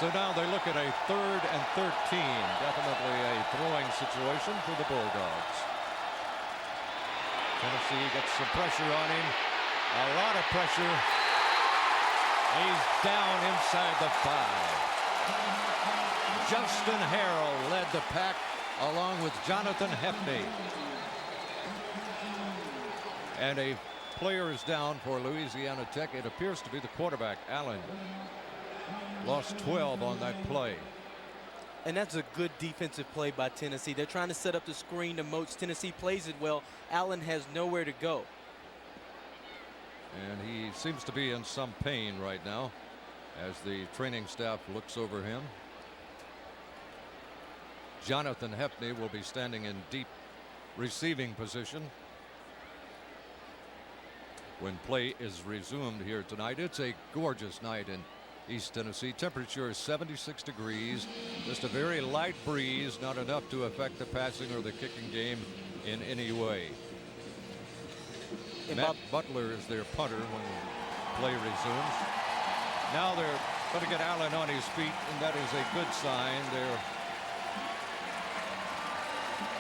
So now they look at a 3rd and 13. Definitely a throwing situation for the Bulldogs. Tennessee gets some pressure on him. A lot of pressure. He's down inside the 5. Justin Harrell led the pack along with Jonathan Hefney. And a player is down for Louisiana Tech. It appears to be the quarterback, Allen. Lost 12 on that play. And that's a good defensive play by Tennessee. They're trying to set up the screen to Moats. Tennessee plays it well. Allen has nowhere to go. And he seems to be in some pain right now as the training staff looks over him. Jonathan Hefney will be standing in deep receiving position when play is resumed here tonight. It's a gorgeous night in East Tennessee. Temperature is 76 degrees. Just a very light breeze, not enough to affect the passing or the kicking game in any way. Matt Butler is their punter when play resumes. Now they're going to get Allen on his feet, and that is a good sign. They're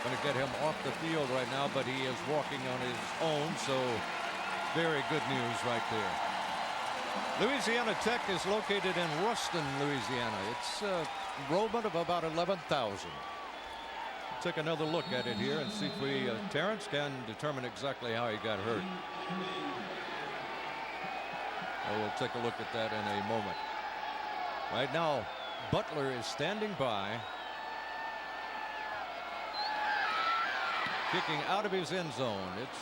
going to get him off the field right now, but he is walking on his own, so very good news right there. Louisiana Tech is located in Ruston, Louisiana. It's enrollment of about 11,000. Take another look at it here and see if we, Terrence can determine exactly how he got hurt. We'll take a look at that in a moment. Right now, Butler is standing by, kicking out of his end zone. It's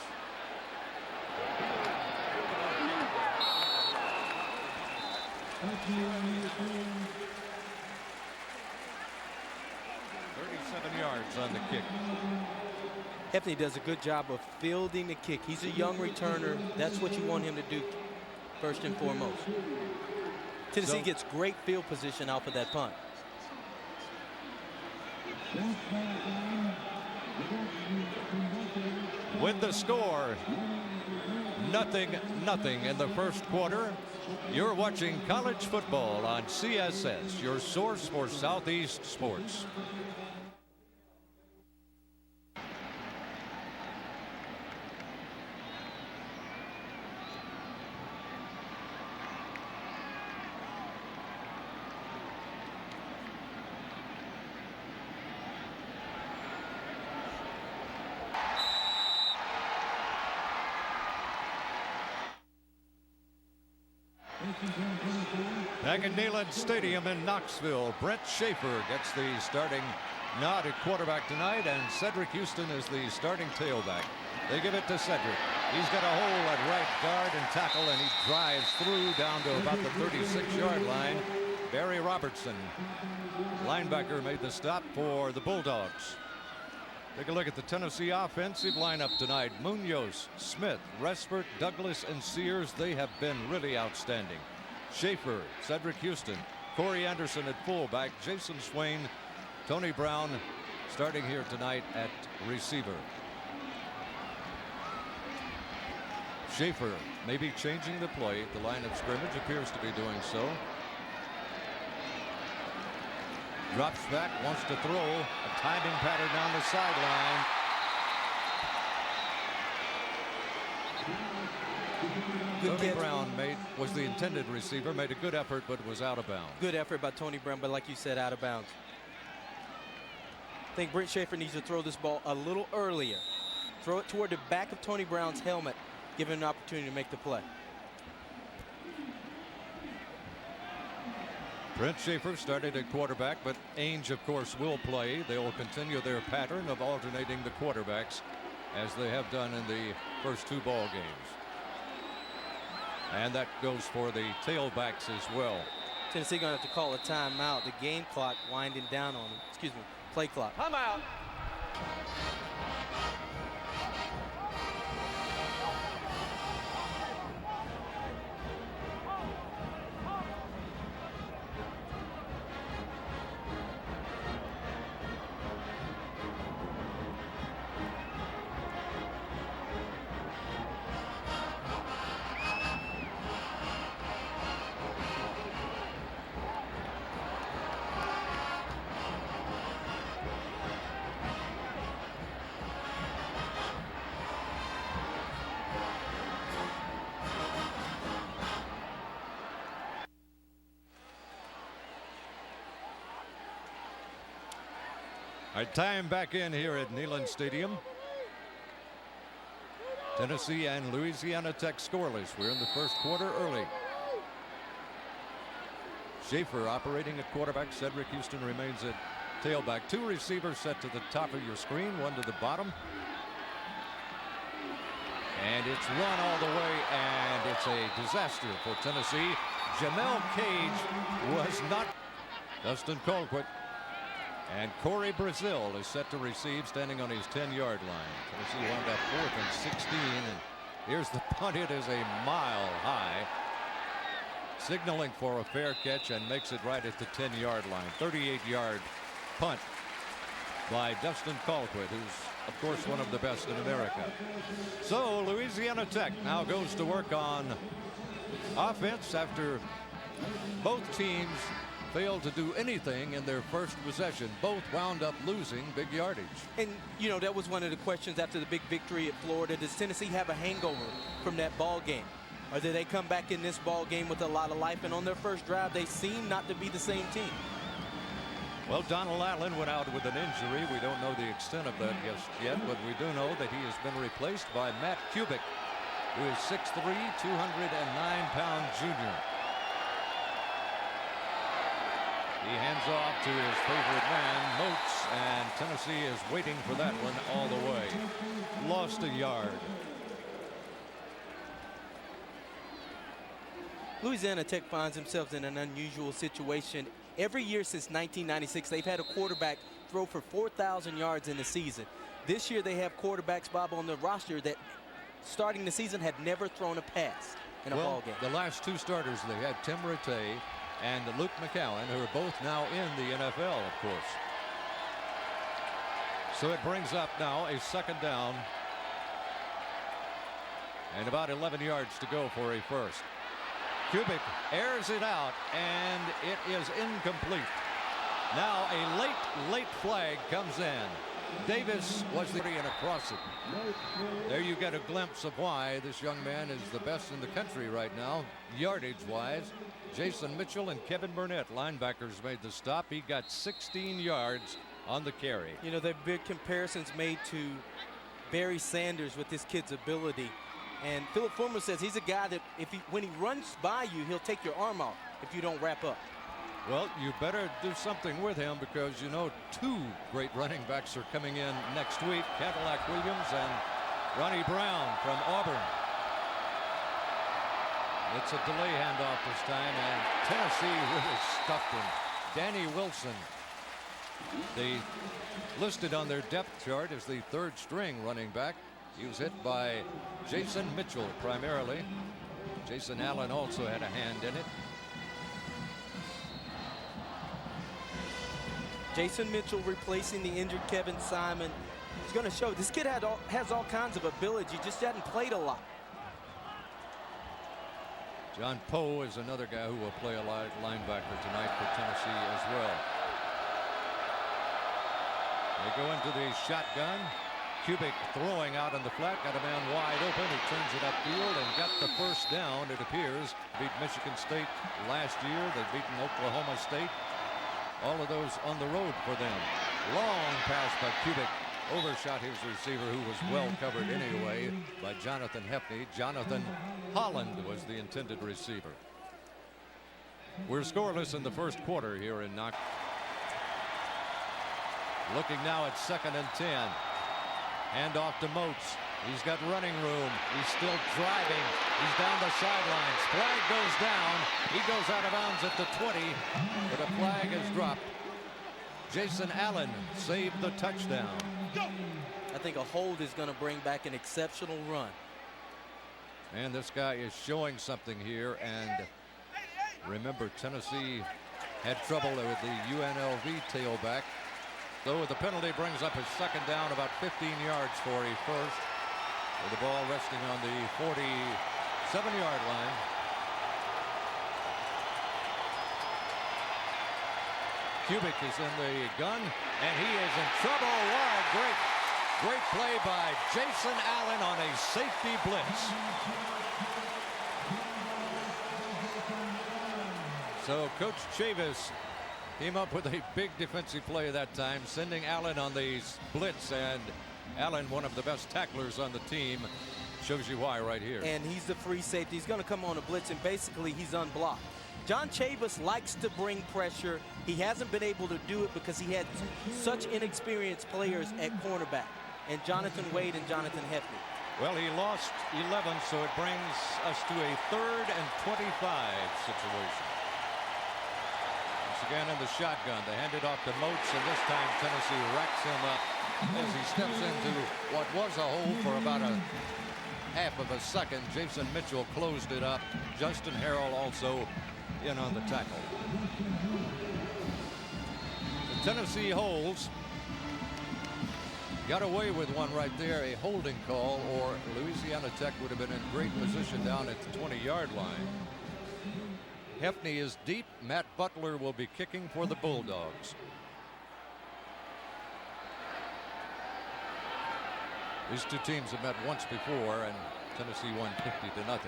37 yards on the kick. Hefney does a good job of fielding the kick. He's a young returner. That's what you want him to do first and foremost. Tennessee gets great field position off of that punt. With the score, 0-0 in the first quarter. You're watching college football on CSS, your source for Southeast sports. Back at Neyland Stadium in Knoxville, Brent Schaefer gets the starting nod at quarterback tonight, and Cedric Houston is the starting tailback. They give it to Cedric. He's got a hole at right guard and tackle, and he drives through down to about the 36-yard line. Barry Robertson, linebacker, made the stop for the Bulldogs. Take a look at the Tennessee offensive lineup tonight. Munoz, Smith, Resford, Douglas, and Sears. They have been really outstanding. Schaefer, Cedric Houston, Corey Anderson at fullback, Jason Swain, Tony Brown starting here tonight at receiver. Schaefer may be changing the play. The line of scrimmage appears to be doing so. Drops back, wants to throw. A timing pattern down the sideline. Tony Brown was the intended receiver, made a good effort, but was out of bounds. Good effort by Tony Brown, but like you said, out of bounds. I think Brent Schaefer needs to throw this ball a little earlier. Throw it toward the back of Tony Brown's helmet, give him an opportunity to make the play. Brent Schaefer started at quarterback, but Ainge, of course, will play. They will continue their pattern of alternating the quarterbacks as they have done in the first two ball games. And that goes for the tailbacks as well. Tennessee going to have to call a timeout. The game clock winding down on them. Excuse me, play clock. Timeout. All right, time back in here at Neyland Stadium. Tennessee and Louisiana Tech scoreless. We're in the first quarter early. Schaefer operating at quarterback. Cedric Houston remains at tailback. Two receivers set to the top of your screen, one to the bottom. And it's run all the way, and it's a disaster for Tennessee. Jamel Cage was not. Dustin Colquitt. And Corey Brazil is set to receive, standing on his 10-yard line. Tennessee wound up 4th and 16. And here's the punt. It is a mile high. Signaling for a fair catch and makes it right at the 10-yard line. 38-yard punt by Dustin Colquitt, who's, of course, one of the best in America. So Louisiana Tech now goes to work on offense after both teams failed to do anything in their first possession. Both wound up losing big yardage. And, you know, that was one of the questions after the big victory at Florida. Does Tennessee have a hangover from that ball game? Or did they come back in this ball game with a lot of life? And on their first drive, they seem not to be the same team. Well, Donald Allen went out with an injury. We don't know the extent of that just yet, but we do know that he has been replaced by Matt Kubik, who is 6'3", 209-pound junior. He hands off to his favorite man, Moats, and Tennessee is waiting for that one all the way. Lost a yard. Louisiana Tech finds themselves in an unusual situation. Every year since 1996, they've had a quarterback throw for 4,000 yards in the season. This year they have quarterbacks, Bob, on the roster that starting the season had never thrown a pass in a ball game. The last two starters, they had Tim Rattay and Luke McCowan, who are both now in the NFL, of course. So it brings up now a second down and about 11 yards to go for a first. Kubik airs it out, and it is incomplete. Now a late flag comes in. Davis was the and across it. There you get a glimpse of why this young man is the best in the country right now, yardage-wise. Jason Mitchell and Kevin Burnett, linebackers, made the stop. He got 16 yards on the carry. You know, there are big comparisons made to Barry Sanders with this kid's ability. And Philip Fulmer says he's a guy that when he runs by you, he'll take your arm off if you don't wrap up. Well, you better do something with him, because, you know, two great running backs are coming in next week, Cadillac Williams and Ronnie Brown from Auburn. It's a delay handoff this time, and Tennessee really stuffed him. Danny Wilson, they listed on their depth chart as the third string running back. He was hit by Jason Mitchell primarily. Jason Allen also had a hand in it. Jason Mitchell replacing the injured Kevin Simon. It's going to show this kid has all kinds of ability, just hadn't played a lot. John Poe is another guy who will play a linebacker tonight for Tennessee as well. They go into the shotgun. Kubik throwing out in the flat, got a man wide open. He turns it upfield and got the first down, it appears. Beat Michigan State last year. They've beaten Oklahoma State. All of those on the road for them. Long pass by Kubik. Overshot his receiver, who was well covered anyway by Jonathan Hepney. Jonathan Holland was the intended receiver. We're scoreless in the first quarter here in Knox. Looking now at 2nd and 10. Hand off to Moats. He's got running room. He's still driving. He's down the sidelines. Flag goes down. He goes out of bounds at the 20, but a flag is dropped. Jason Allen saved the touchdown. I think a hold is going to bring back an exceptional run. And this guy is showing something here. And remember, Tennessee had trouble with the UNLV tailback. So the penalty brings up his second down, about 15 yards for a first, with the ball resting on the 47-yard line. Kubik is in the gun, and he is in trouble. Wow, great play by Jason Allen on a safety blitz. So Coach Chavis came up with a big defensive play that time, sending Allen on the blitz, and Allen, one of the best tacklers on the team, shows you why right here. And he's the free safety. He's going to come on a blitz, and basically he's unblocked. John Chavis likes to bring pressure. He hasn't been able to do it because he had such inexperienced players at cornerback, and Jonathan Wade and Jonathan Hefty. Well, he lost 11, so it brings us to a 3rd and 25 situation. Once again in the shotgun, they hand it off to Moats, and this time Tennessee racks him up as he steps into what was a hole for about a half of a second. Jason Mitchell closed it up. Justin Harrell also in on the tackle. The Tennessee holds. Got away with one right there, a holding call, or Louisiana Tech would have been in great position down at the 20-yard line. Hefney is deep. Matt Butler will be kicking for the Bulldogs. These two teams have met once before, and Tennessee won 50-0.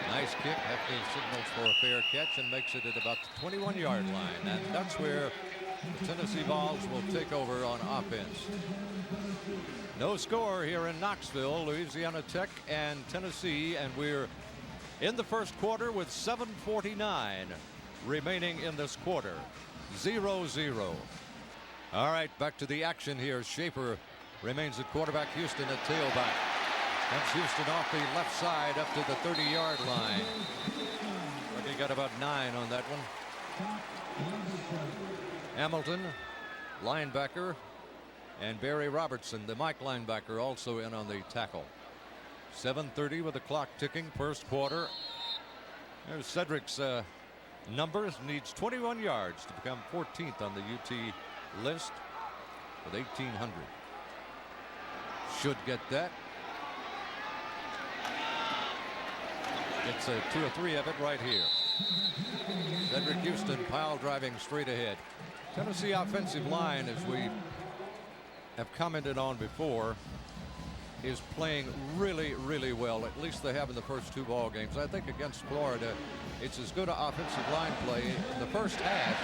Nice kick. Hefney signals for a fair catch and makes it at about the 21-yard line, and that's where the Tennessee Vols will take over on offense. No score here in Knoxville. Louisiana Tech and Tennessee, and we're in the first quarter with 7:49 remaining in this quarter. 0-0. All right, back to the action here. Schaefer remains at quarterback. Houston at tailback. That's Houston off the left side up to the 30-yard line. But he got about 9 on that one. Hamilton, linebacker, and Barry Robertson, the Mike linebacker, also in on the tackle. 7:30 with the clock ticking, first quarter. There's Cedric's numbers. Needs 21 yards to become 14th on the UT list with 1,800. Should get that. It's a 2 or 3 of it right here. Cedric Houston pile driving straight ahead. Tennessee offensive line, as we have commented on before, is playing really, really well. At least they have in the first 2 ball games. I think against Florida, it's as good an offensive line play in the first half,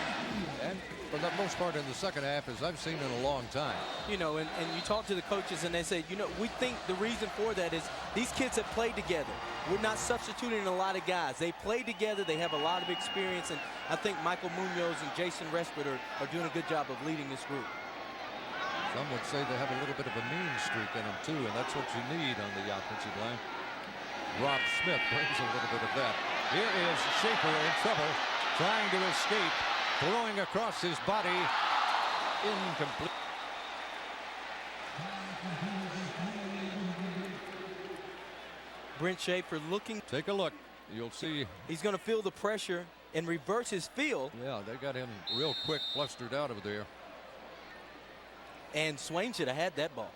and for the most part in the second half, as I've seen in a long time. You know, and you talk to the coaches and they say, you know, we think the reason for that is these kids have played together. We're not substituting a lot of guys. They play together. They have a lot of experience, and I think Michael Munoz and Jason Respert are doing a good job of leading this group. Some would say they have a little bit of a mean streak in them too, and that's what you need on the offensive line. Rob Smith brings a little bit of that. Here is Schaefer in trouble, trying to escape, throwing across his body, incomplete. Brent Schaefer looking. Take a look. You'll see. He's going to feel the pressure and reverse his field. Yeah, they got him real quick, flustered out of there. And Swain should have had that ball.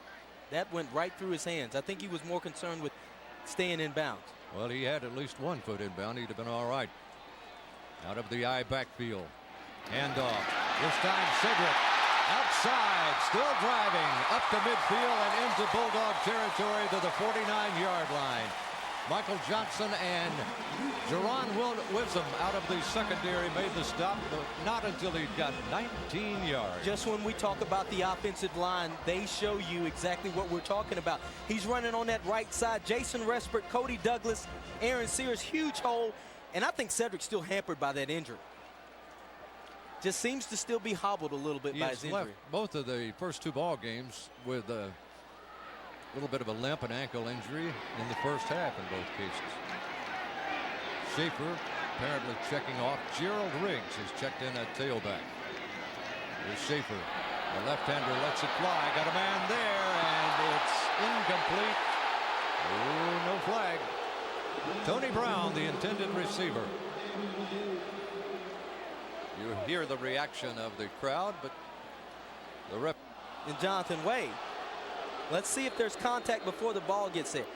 That went right through his hands. I think he was more concerned with staying in bounds. Well, he had at least 1 foot inbound. He'd have been all right. Out of the I backfield. Handoff. This time Cedric outside, still driving up to midfield and into Bulldog territory to the 49-yard line. Michael Johnson and Jerron Wisdom out of the secondary made the stop, but not until he got 19 yards. Just when we talk about the offensive line, they show you exactly what we're talking about. He's running on that right side. Jason Respert, Cody Douglas, Aaron Sears, huge hole. And I think Cedric's still hampered by that injury. Just seems to still be hobbled a little bit by his injury. Left both of the first 2 ball games with a little bit of a limp and ankle injury in the first half in both cases. Schaefer apparently checking off. Gerald Riggs is checked in at tailback. Here's Schaefer. The left-hander lets it fly. Got a man there, and it's incomplete. Oh, no flag. Tony Brown, the intended receiver. You hear the reaction of the crowd, but the ref. And Jonathan Wade. Let's see if there's contact before the ball gets there.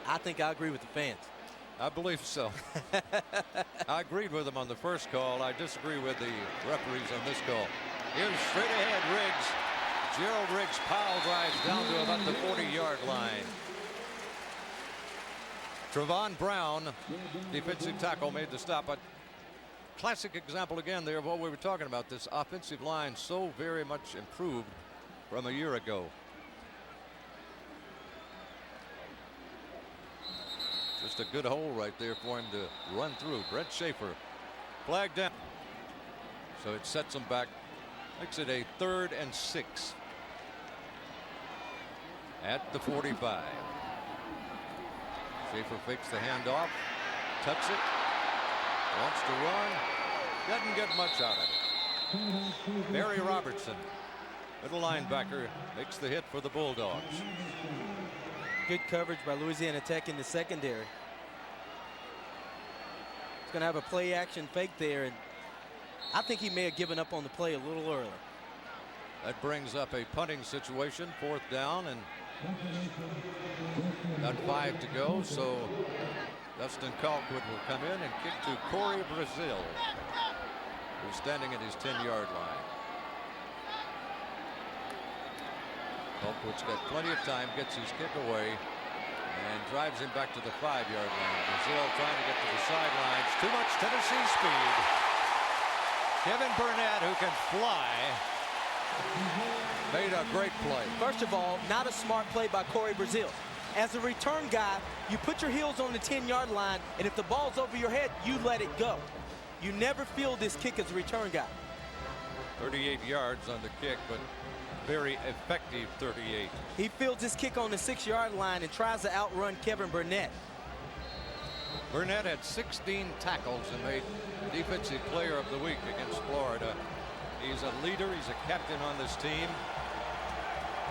I think I agree with the fans. I believe so. I agreed with him on the first call. I disagree with the referees on this call. Here's straight ahead Riggs. Gerald Riggs pile drives down to about the 40-yard line. Trevon Brown, defensive tackle, made the stop. But classic example again there of what we were talking about. This offensive line so very much improved from a year ago. Just a good hole right there for him to run through. Brett Schaefer flagged down. So it sets him back. Makes it a 3rd and 6 at the 45. Schaefer fakes the handoff, tucks it, wants to run, doesn't get much out of it. Barry Robertson, middle linebacker, makes the hit for the Bulldogs. Good coverage by Louisiana Tech in the secondary. He's going to have a play action fake there, and I think he may have given up on the play a little early. That brings up a punting situation, 4th down, and got 5 to go. So Dustin Colquitt will come in and kick to Corey Brazil, who's standing at his 10-yard line. Colquitt's got plenty of time, gets his kick away, and drives him back to the 5-yard line. Brazil trying to get to the sidelines. Too much Tennessee speed. Kevin Burnett, who can fly, made a great play. First of all, not a smart play by Corey Brazil. As a return guy, you put your heels on the 10-yard line, and if the ball's over your head, you let it go. You never feel this kick as a return guy. 38 yards on the kick, but very effective 38. He fields his kick on the 6-yard line and tries to outrun Kevin Burnett. Burnett had 16 tackles and made Defensive Player of the Week against Florida. He's a leader. He's a captain on this team.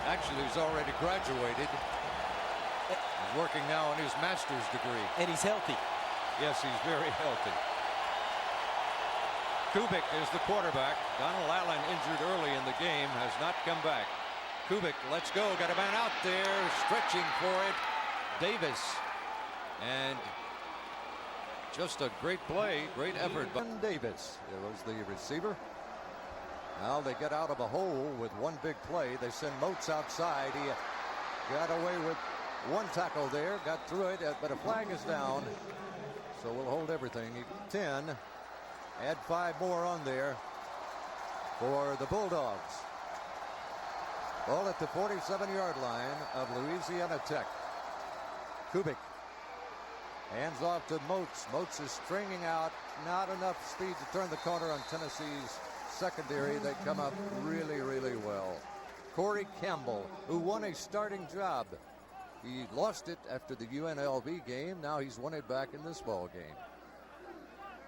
Actually, he's already graduated. He's working now on his master's degree. And he's healthy. Yes, he's very healthy. Kubik is the quarterback. Donald Allen, injured early in the game, has not come back. Kubik, let's go. Got a man out there stretching for it. Davis. And just a great play, great effort by Davis. It was the receiver. Now they get out of a hole with one big play. They send Moats outside. He got away with one tackle there, got through it, but a flag is down. So we'll hold everything. 10. Add 5 more on there for the Bulldogs. Ball at the 47-yard line of Louisiana Tech. Kubik hands off to Moats. Moats is stringing out. Not enough speed to turn the corner on Tennessee's secondary. They come up really, really well. Corey Campbell, who won a starting job. He lost it after the UNLV game. Now he's won it back in this ball game.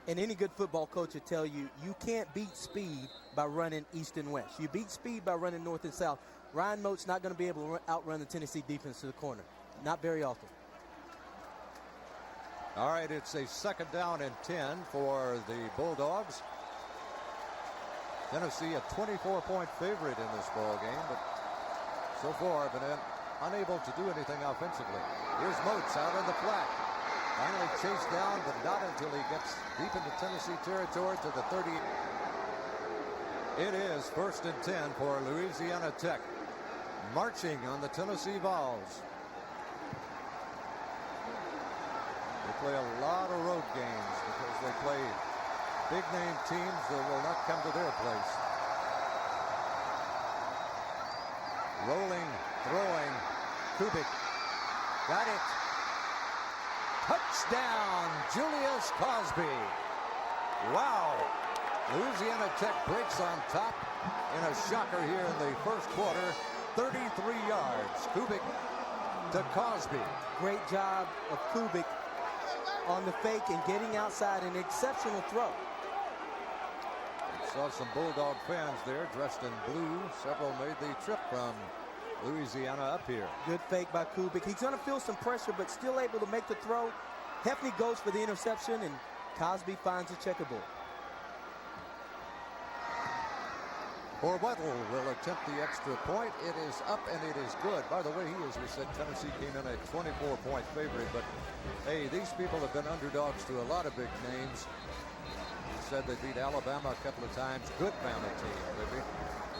And any good football coach will tell you, you can't beat speed by running east and west. You beat speed by running north and south. Ryan Moat's not going to be able to outrun the Tennessee defense to the corner. Not very often. All right, it's a 2nd down and 10 for the Bulldogs. Tennessee a 24-point favorite in this ball game, but so far been unable to do anything offensively. Here's Moats out in the flat. Finally chased down, but not until he gets deep into Tennessee territory to the 30. It is 1st and 10 for Louisiana Tech. Marching on the Tennessee Vols. They play a lot of road games because they play big-name teams that will not come to their place. Rolling, throwing, Kubik. Got it. Touchdown, Julius Cosby. Wow. Louisiana Tech breaks on top in a shocker here in the first quarter. 33 yards. Kubik to Cosby. Great job of Kubik on the fake and getting outside. An exceptional throw. Saw some Bulldog fans there dressed in blue. Several made the trip from Louisiana up here. Good fake by Kubik. He's going to feel some pressure, but still able to make the throw. Hefty goes for the interception, and Cosby finds a checkerboard. Orwettle will attempt the extra point. It is up and it is good. By the way, as we said, Tennessee came in a 24-point favorite, but hey, these people have been underdogs to a lot of big names. We said they beat Alabama a couple of times. Good mounted team. They beat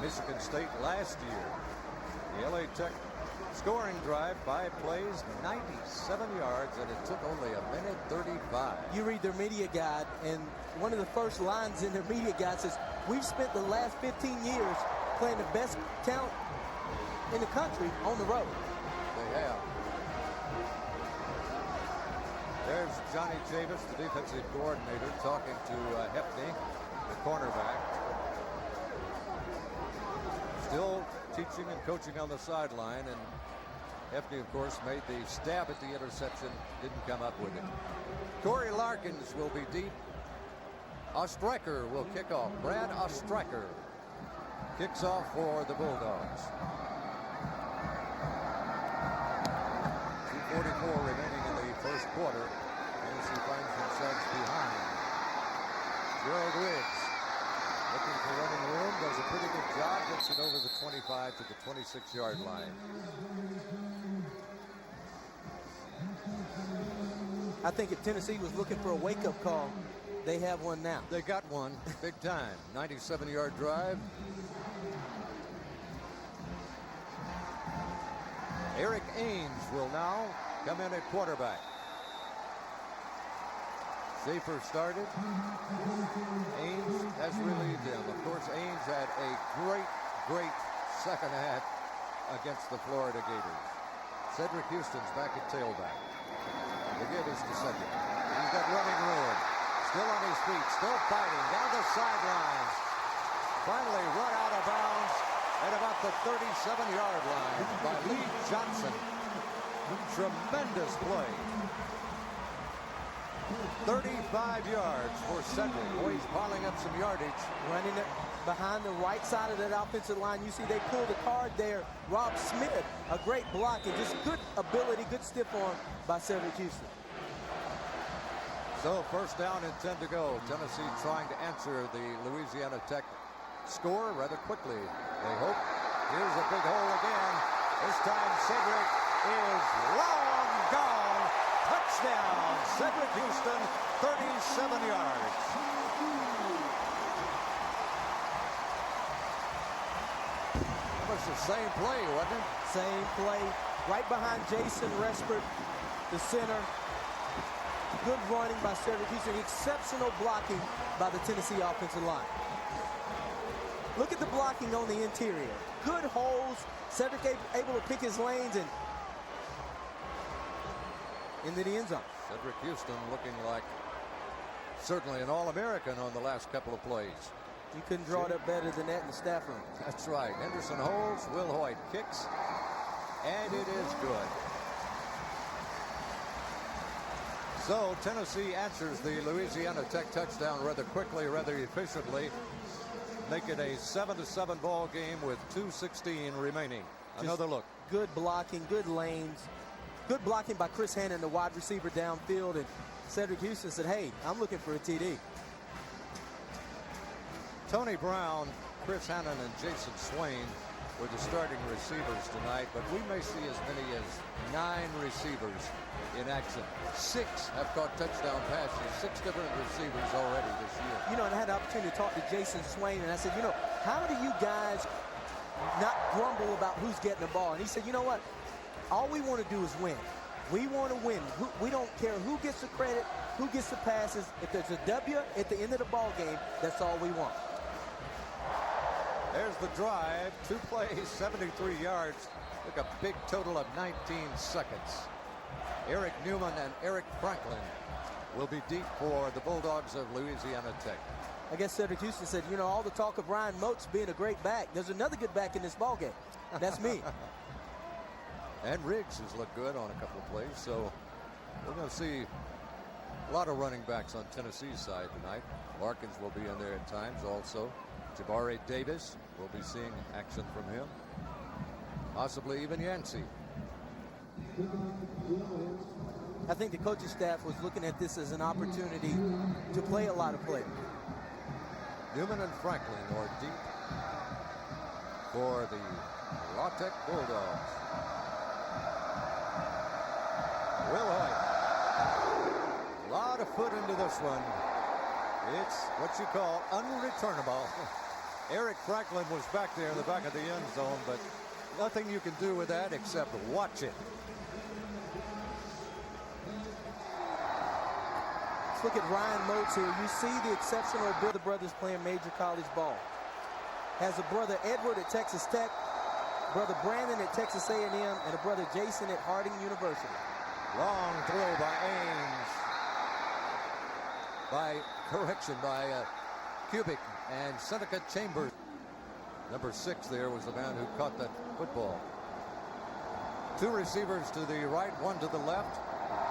Michigan State last year. The LA Tech scoring drive, 5 plays, 97 yards, and it took only a minute 35. You read their media guide, and one of the first lines in their media guide says, we've spent the last 15 years playing the best talent in the country on the road. They have. There's Johnny Javis, the defensive coordinator, talking to Hefney, the cornerback. Still teaching and coaching on the sideline, and Hefney, of course, made the stab at the interception, didn't come up with it. Corey Larkins will be deep. Ostreicher will kick off. Brad Ostreicher kicks off for the Bulldogs. 2:44 remaining in the first quarter. Tennessee finds themselves behind. Gerald Riggs looking for running room, does a pretty good job, gets it over the 25 to the 26-yard line. I think if Tennessee was looking for a wake-up call, they have one now. They got one, big time. 97-yard drive. Eric Ames will now come in at quarterback. Schaefer started. Ames has relieved him. Of course, Ames had a great second half against the Florida Gators. Cedric Houston's back at tailback. The give is to Cedric. He's got running room. Still on his feet, still fighting down the sidelines. Finally run out of bounds at about the 37-yard line by Lee Johnson. Tremendous play. 35 yards for Cedric. Boy, he's piling up some yardage. Running it behind the right side of that offensive line. You see they pull the card there. Rob Smith, a great block and just good ability, good stiff arm by Cedric Houston. So first down and 10 to go. Tennessee trying to answer the Louisiana Tech score rather quickly, they hope. Here's a big hole again. This time Cedric is long gone. Touchdown, Cedric Houston, 37 yards. That was the same play, wasn't it? Same play. Right behind Jason Respert, the center. Good running by Cedric Houston. Exceptional blocking by the Tennessee offensive line. Look at the blocking on the interior. Good holes. Cedric able to pick his lanes and into the end zone. Cedric Houston looking like certainly an All-American on the last couple of plays. You couldn't draw it up better than that in the staff room. That's right. Henderson holds. Will Hoyt kicks. And it is good. So Tennessee answers the Louisiana Tech touchdown rather quickly, rather efficiently. Make it a 7-7 ball game with 2:16 remaining. Another look. Good blocking, good lanes. Good blocking by Chris Hannon, the wide receiver downfield. And Cedric Houston said, hey, I'm looking for a TD. Tony Brown, Chris Hannon, and Jason Swain were the starting receivers tonight, but we may see as many as 9 receivers in action. 6 have caught touchdown passes, 6 different receivers already this year. You know, and I had the opportunity to talk to Jason Swain, and I said, you know, how do you guys not grumble about who's getting the ball? And he said, you know what? All we want to do is win. We want to win. We don't care who gets the credit, who gets the passes. If there's a W at the end of the ball game, that's all we want. There's the drive. 2 plays, 73 yards. Took a big total of 19 seconds. Eric Newman and Eric Franklin will be deep for the Bulldogs of Louisiana Tech. I guess Cedric Houston said, you know, all the talk of Ryan Moats being a great back. There's another good back in this ball game. That's me. And Riggs has looked good on a couple of plays, so we're going to see a lot of running backs on Tennessee's side tonight. Larkins will be in there at times also. Jabari Davis, we'll be seeing action from him. Possibly even Yancey. I think the coaching staff was looking at this as an opportunity to play a lot of players. Newman and Franklin are deep for the La Tech Bulldogs. Will Hoyt. A lot of foot into this one. It's what you call unreturnable. Eric Franklin was back there in the back of the end zone, but Nothing you can do with that except watch it. Let's look at Ryan Moats here. You see the exceptional ability of the brothers playing major college ball. Has a brother Edward at Texas Tech, brother Brandon at Texas A&M, and a brother Jason at Harding University. Long throw by Ames. By Kubik and Seneca Chambers. Number 6 there was the man who caught that football. 2 receivers to the right, 1 to the left.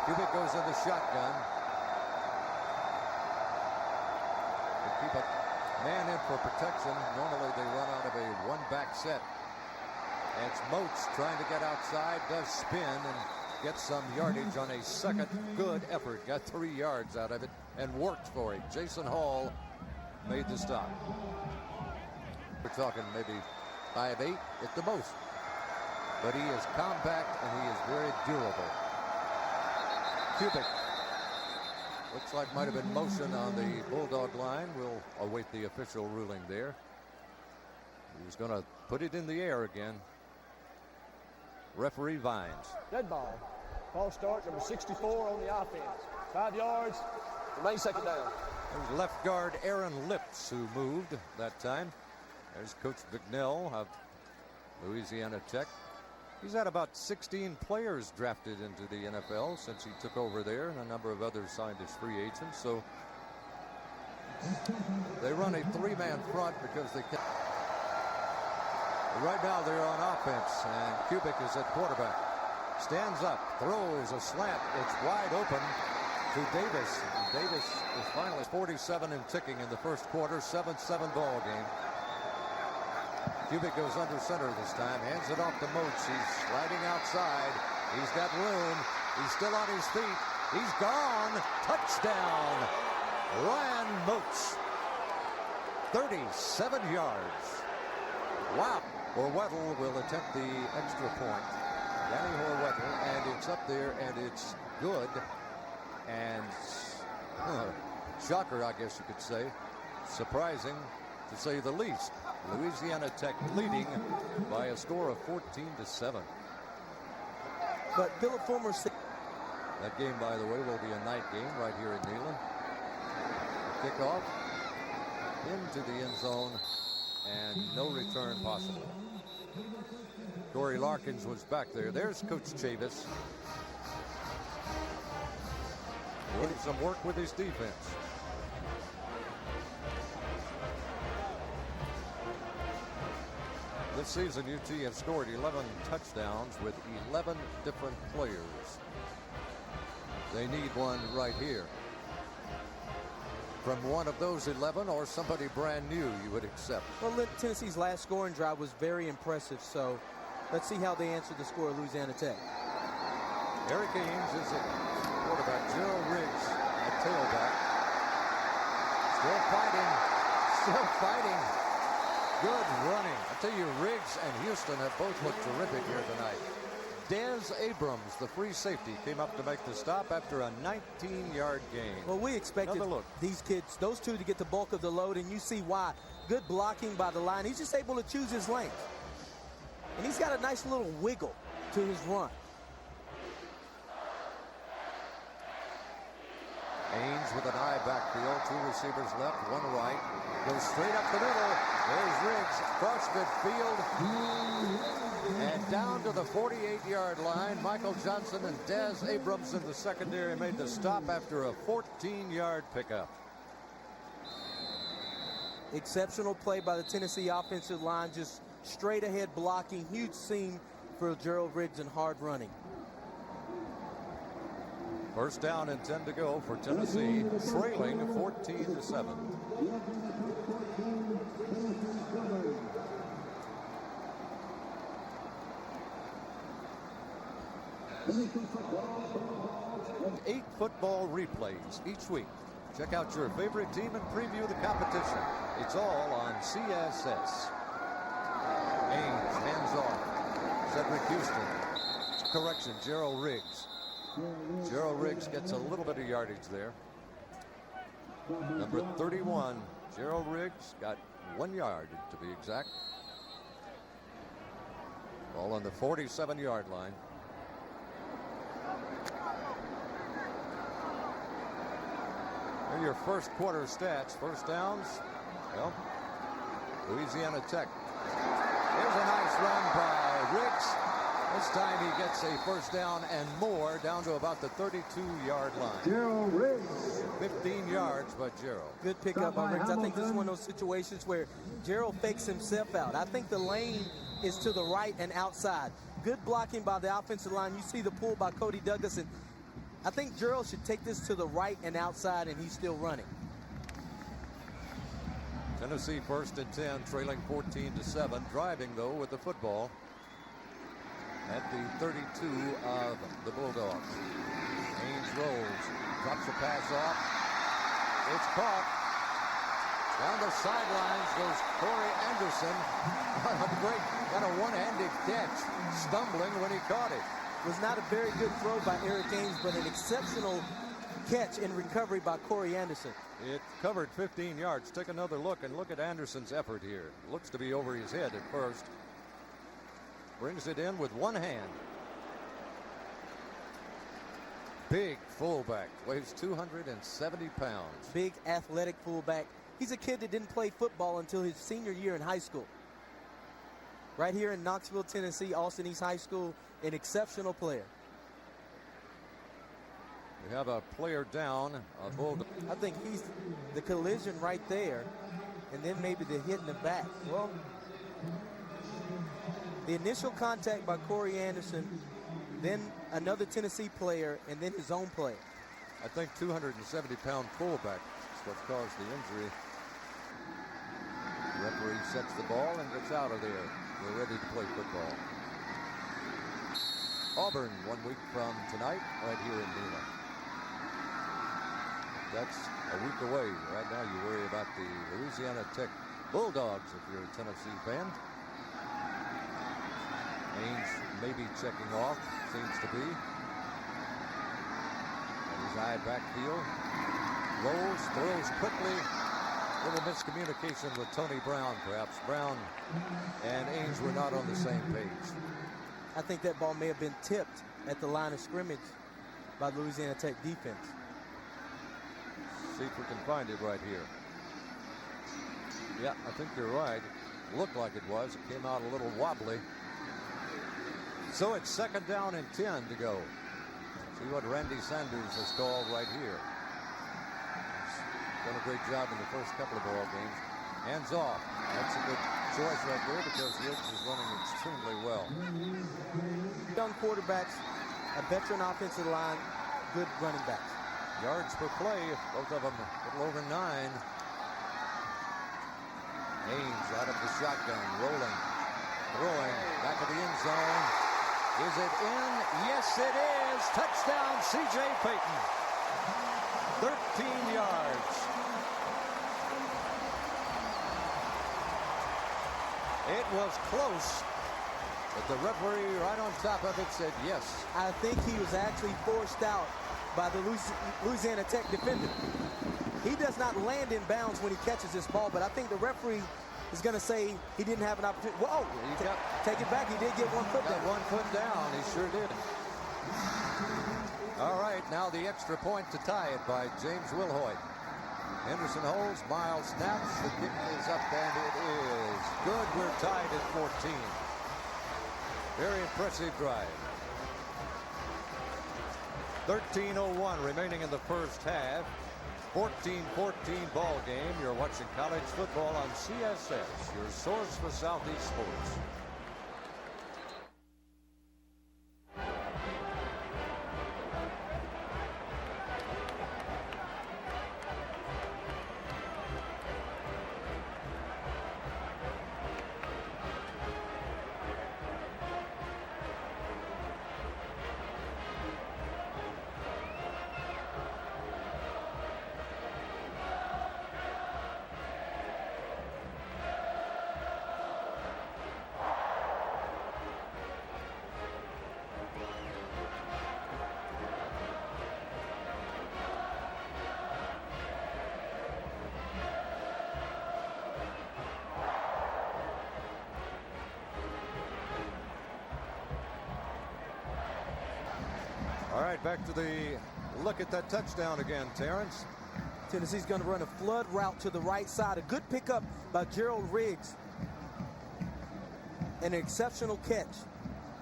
Kubik goes in the shotgun. They keep a man in for protection. Normally they run out of a 1-back set. And it's Moats trying to get outside, does spin and gets some yardage on a second good effort. Got 3 yards out of it and worked for it. Jason Hall made the stop. We're talking maybe 5'8" at the most. But he is compact and he is very durable. Kubik. Looks like might have been motion on the Bulldog line. We'll await the official ruling there. He was going to put it in the air again. Referee Vines. Dead ball. False start, number 64 on the offense. 5 yards, remain second down. There's left guard Aaron Lips who moved that time. There's Coach Bicknell of Louisiana Tech. He's had about 16 players drafted into the NFL since he took over there, and a number of others signed as free agents. So they run a 3-man front because they can. Right now they're on offense, and Kubik is at quarterback. Stands up, throws a slant. It's wide open to Davis. Davis is finally 47 and ticking in the first quarter. 7-7 ball game. Kubik goes under center this time, hands it off to Moats. He's sliding outside. He's got room. He's still on his feet. He's gone. Touchdown. Ryan Moats. 37 yards. Wow. Horwettel will attempt the extra point. Danny Horwettel, and it's up there, and it's good. And shocker, I guess you could say. Surprising, to say the least. Louisiana Tech leading by a score of 14-7. But Philip Fulmer said that game, by the way, will be a night game right here in Neyland. The kickoff into the end zone, and no return possible. Corey Larkins was back there. There's Coach Chavis doing some work with his defense. This season, UT have scored 11 touchdowns with 11 different players. They need one right here. From one of those 11 or somebody brand new you would accept. Well, Tennessee's last scoring drive was very impressive, so let's see how they answer the score of Louisiana Tech. Eric Ames is at quarterback. Gerald Riggs at tailback. Still fighting. Good running. I tell you, Riggs and Houston have both looked terrific here tonight. Des Abrams, the free safety, came up to make the stop after a 19-yard gain. Well, we expected these kids, those two, to get the bulk of the load, and you see why. Good blocking by the line. He's just able to choose his lanes. And he's got a nice little wiggle to his run. Ames with an eye backfield. 2 receivers left, 1 right. Goes straight up the middle. There's Riggs across midfield. And down to the 48-yard line. Michael Johnson and Des Abrams in the secondary made the stop after a 14-yard pickup. Exceptional play by the Tennessee offensive line. Just straight ahead blocking. Huge seam for Gerald Riggs and hard running. First down and 10 to go for Tennessee, trailing 14-7. Eight football replays each week. Check out your favorite team and preview the competition. It's all on CSS. Ames hands off. Cedric Houston. Correction, Gerald Riggs. Gerald Riggs gets a little bit of yardage there. Number 31, Gerald Riggs, got 1 yard to be exact. Ball on the 47-yard line. Here are your first quarter stats. First downs, well, Louisiana Tech. Here's a nice run by Riggs. This time he gets a first down and more, down to about the 32-yard line. Gerald Riggs. 15 yards by Gerald. Good pickup by Riggs. I think this is one of those situations where Gerald fakes himself out. I think the lane is to the right and outside. Good blocking by the offensive line. You see the pull by Cody Douglas. And I think Gerald should take this to the right and outside, and he's still running. Tennessee first and 10, trailing 14-7, driving though with the football at the 32 of the Bulldogs. Haynes rolls, drops the pass off. It's caught. Down the sidelines goes Corey Anderson. A great, got a one-handed catch, stumbling when he caught it. Was not a very good throw by Eric Haynes, but an exceptional catch and recovery by Corey Anderson. It covered 15 yards. Take another look, and look at Anderson's effort here. Looks to be over his head at first. Brings it in with one hand. Big fullback, weighs 270 pounds. Big athletic fullback. He's a kid that didn't play football until his senior year in high school. Right here in Knoxville, Tennessee, Austin East High School, an exceptional player. We have a player down. I think he's the collision right there, and then maybe the hit in the back. Well, the initial contact by Corey Anderson, then another Tennessee player, and then his own player. I think 270-pound fullback is what caused the injury. The referee sets the ball and gets out of there. We're ready to play football. Auburn 1 week from tonight, right here in Neenah. That's a week away. Right now you worry about the Louisiana Tech Bulldogs if you're a Tennessee fan. Haynes maybe checking off, seems to be. And his eye backfield. Rolls, throws quickly. Little miscommunication with Tony Brown, perhaps. Brown and Haynes were not on the same page. I think that ball may have been tipped at the line of scrimmage by the Louisiana Tech defense. See if we can find it right here. Yeah, I think you're right. Looked like it was. It came out a little wobbly. So it's second down and 10 to go. See what Randy Sanders has called right here. He's done a great job in the first couple of ball games. Hands off. That's a good choice right there because Riggs is running extremely well. Young quarterbacks, a veteran offensive line, good running backs. Yards per play, both of them a little over 9. Haynes out of the shotgun, rolling, throwing, back of the end zone. Is it in? Yes, it is. Touchdown, C.J. Payton. 13 yards. It was close, but the referee right on top of it said yes. I think he was actually forced out by the Louisiana Tech defender. He does not land in bounds when he catches this ball, but I think the referee is going to say he didn't have an opportunity. Whoa, take it back. He did get 1 foot down. 1 foot down, he sure did. All right, now the extra point to tie it by James Wilhoit. Henderson holds, Miles snaps, the kick is up, and it is good. We're tied at 14. Very impressive drive. 13:01 remaining in the first half. 14-14 ball game. You're watching college football on CSS, your source for Southeast sports. back to the look at that touchdown again, Terrence. Tennessee's going to run a flood route to the right side. A good pickup by Gerald Riggs. And an exceptional catch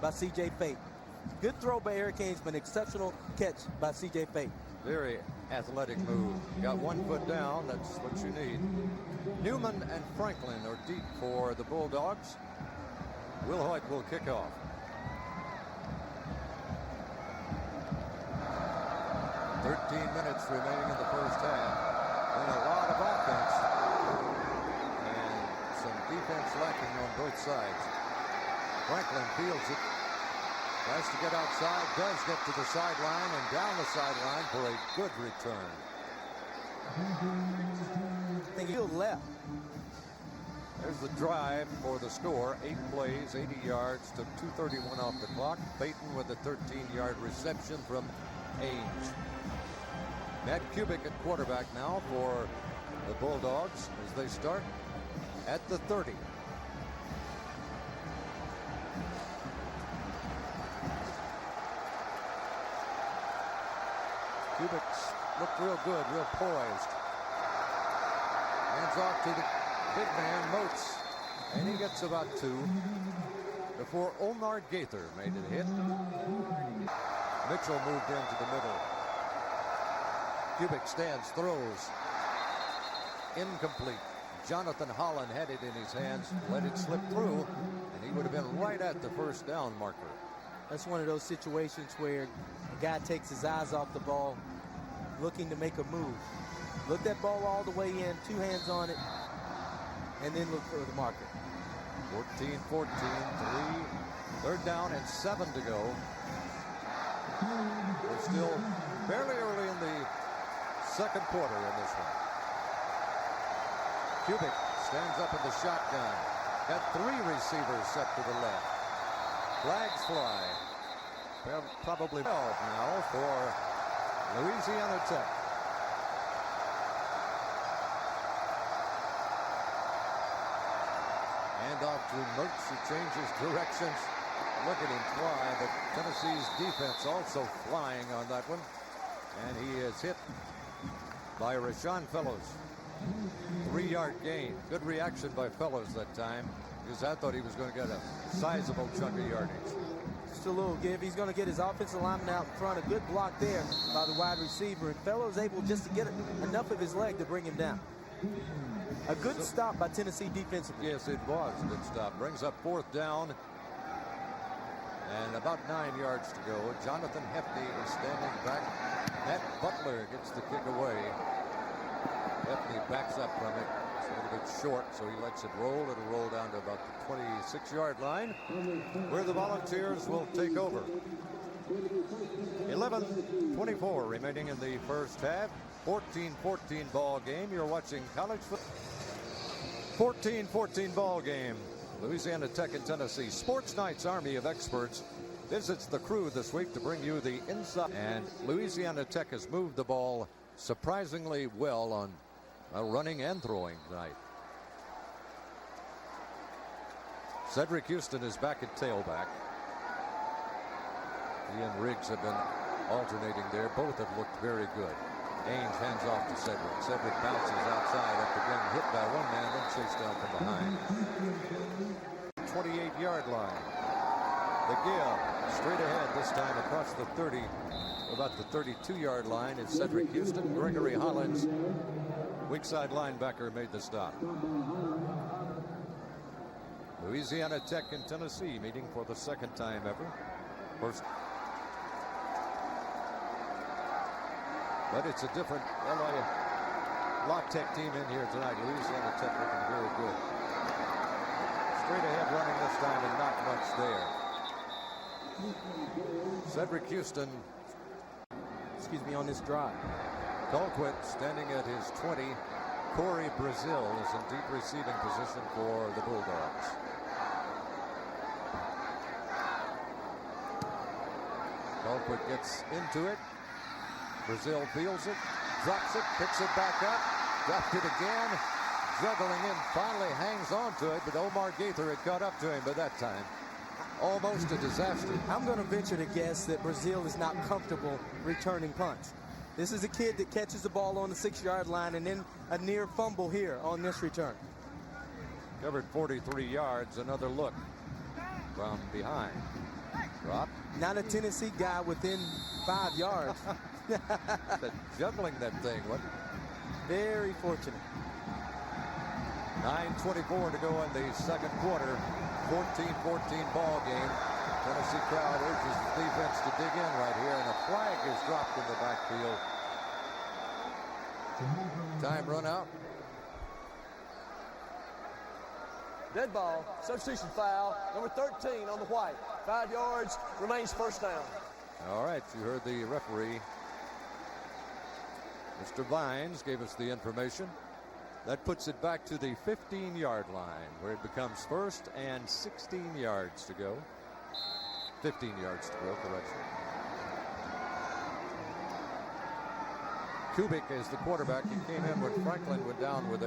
by C.J. Fate. Good throw by Eric Haynes, but an exceptional catch by C.J. Fate. Very athletic move. Got 1 foot down. That's what you need. Newman and Franklin are deep for the Bulldogs. Will Hoyt will kick off. Minutes remaining in the first half. And a lot of offense and some defense lacking on both sides. Franklin fields it. Tries to get outside. Does get to the sideline and down the sideline for a good return. I think he'll left. There's the drive for the score. 8 plays, 80 yards, took 2:31 off the clock. Payton with a 13-yard reception from Ainge. Matt Kubik at quarterback now for the Bulldogs as they start at the 30. Kubik looked real good, real poised. Hands off to the big man, Moats. And he gets about 2 before Omar Gaither made it hit. Mitchell moved into the middle. Kubik stands, throws. Incomplete. Jonathan Holland had it in his hands, let it slip through, and he would have been right at the first down marker. That's one of those situations where a guy takes his eyes off the ball, looking to make a move. Look that ball all the way in, 2 hands on it, and then look for the marker. 14-14, 3rd down and 7 to go. We're still fairly early in the second quarter in this one. Kubik stands up in the shotgun. Got 3 receivers set to the left. Flags fly. Probably 12 now for Louisiana Tech. And off to Mertz, who changes directions. Look at him fly, but Tennessee's defense also flying on that one. And he is hit by Rashawn Fellows. 3-yard gain. Good reaction by Fellows that time, because I thought he was going to get a sizable chunk of yardage. Just a little give. He's going to get his offensive lineman out in front. A good block there by the wide receiver. And Fellows able just to get enough of his leg to bring him down. A good stop by Tennessee defensively. Yes, it was a good stop. Brings up 4th down. And about 9 yards to go. Jonathan Hefney is standing back. Matt Butler gets the kick away. Hefney backs up from it. It's a little bit short, so he lets it roll. It'll roll down to about the 26-yard line, where the Volunteers will take over. 11:24 remaining in the first half. 14-14 ball game. You're watching college football. 14-14 ball game. Louisiana Tech and Tennessee. Sports Night's Army of Experts visits the crew this week to bring you the inside. And Louisiana Tech has moved the ball surprisingly well on running and throwing tonight. Cedric Houston is back at tailback. He and Riggs have been alternating there. Both have looked very good. Ainge hands off to Cedric. Cedric bounces outside after getting hit by one man, then chased down from behind. 28-yard line. The give straight ahead this time across the 30, about the 32-yard line is Cedric Houston. Gregory Hollins, weak side linebacker, made the stop. Louisiana Tech and Tennessee meeting for the second time ever. First. But it's a different La Tech team in here tonight. Louisiana Tech looking very good. Straight ahead running this time and not much there. Cedric Houston, on this drive. Colquitt standing at his 20. Corey Brazil is in deep receiving position for the Bulldogs. Colquitt gets into it. Brazil feels it, drops it, picks it back up, dropped it again, juggling in, finally hangs on to it, but Omar Gaither had caught up to him by that time. almost a disaster. I'm going to venture to guess that Brazil is not comfortable returning punts. This is a kid that catches the ball on the 6-yard line and then a near fumble here on this return. Covered 43 yards. Another look from behind. Drop. Not a Tennessee guy within 5 yards. Juggling that thing. What? Very fortunate. 9:24 to go in the second quarter. 14-14 ball game. Tennessee crowd urges the defense to dig in right here, and a flag is dropped in the backfield. Time run out. Dead ball, substitution foul, number 13 on the white. 5 yards, remains first down. All right, you heard the referee. Mr. Vines gave us the information. That puts it back to the 15-yard line, where it becomes first and 16 yards to go. 15 yards to go, correction. Kubik is the quarterback. He came in when Franklin went down with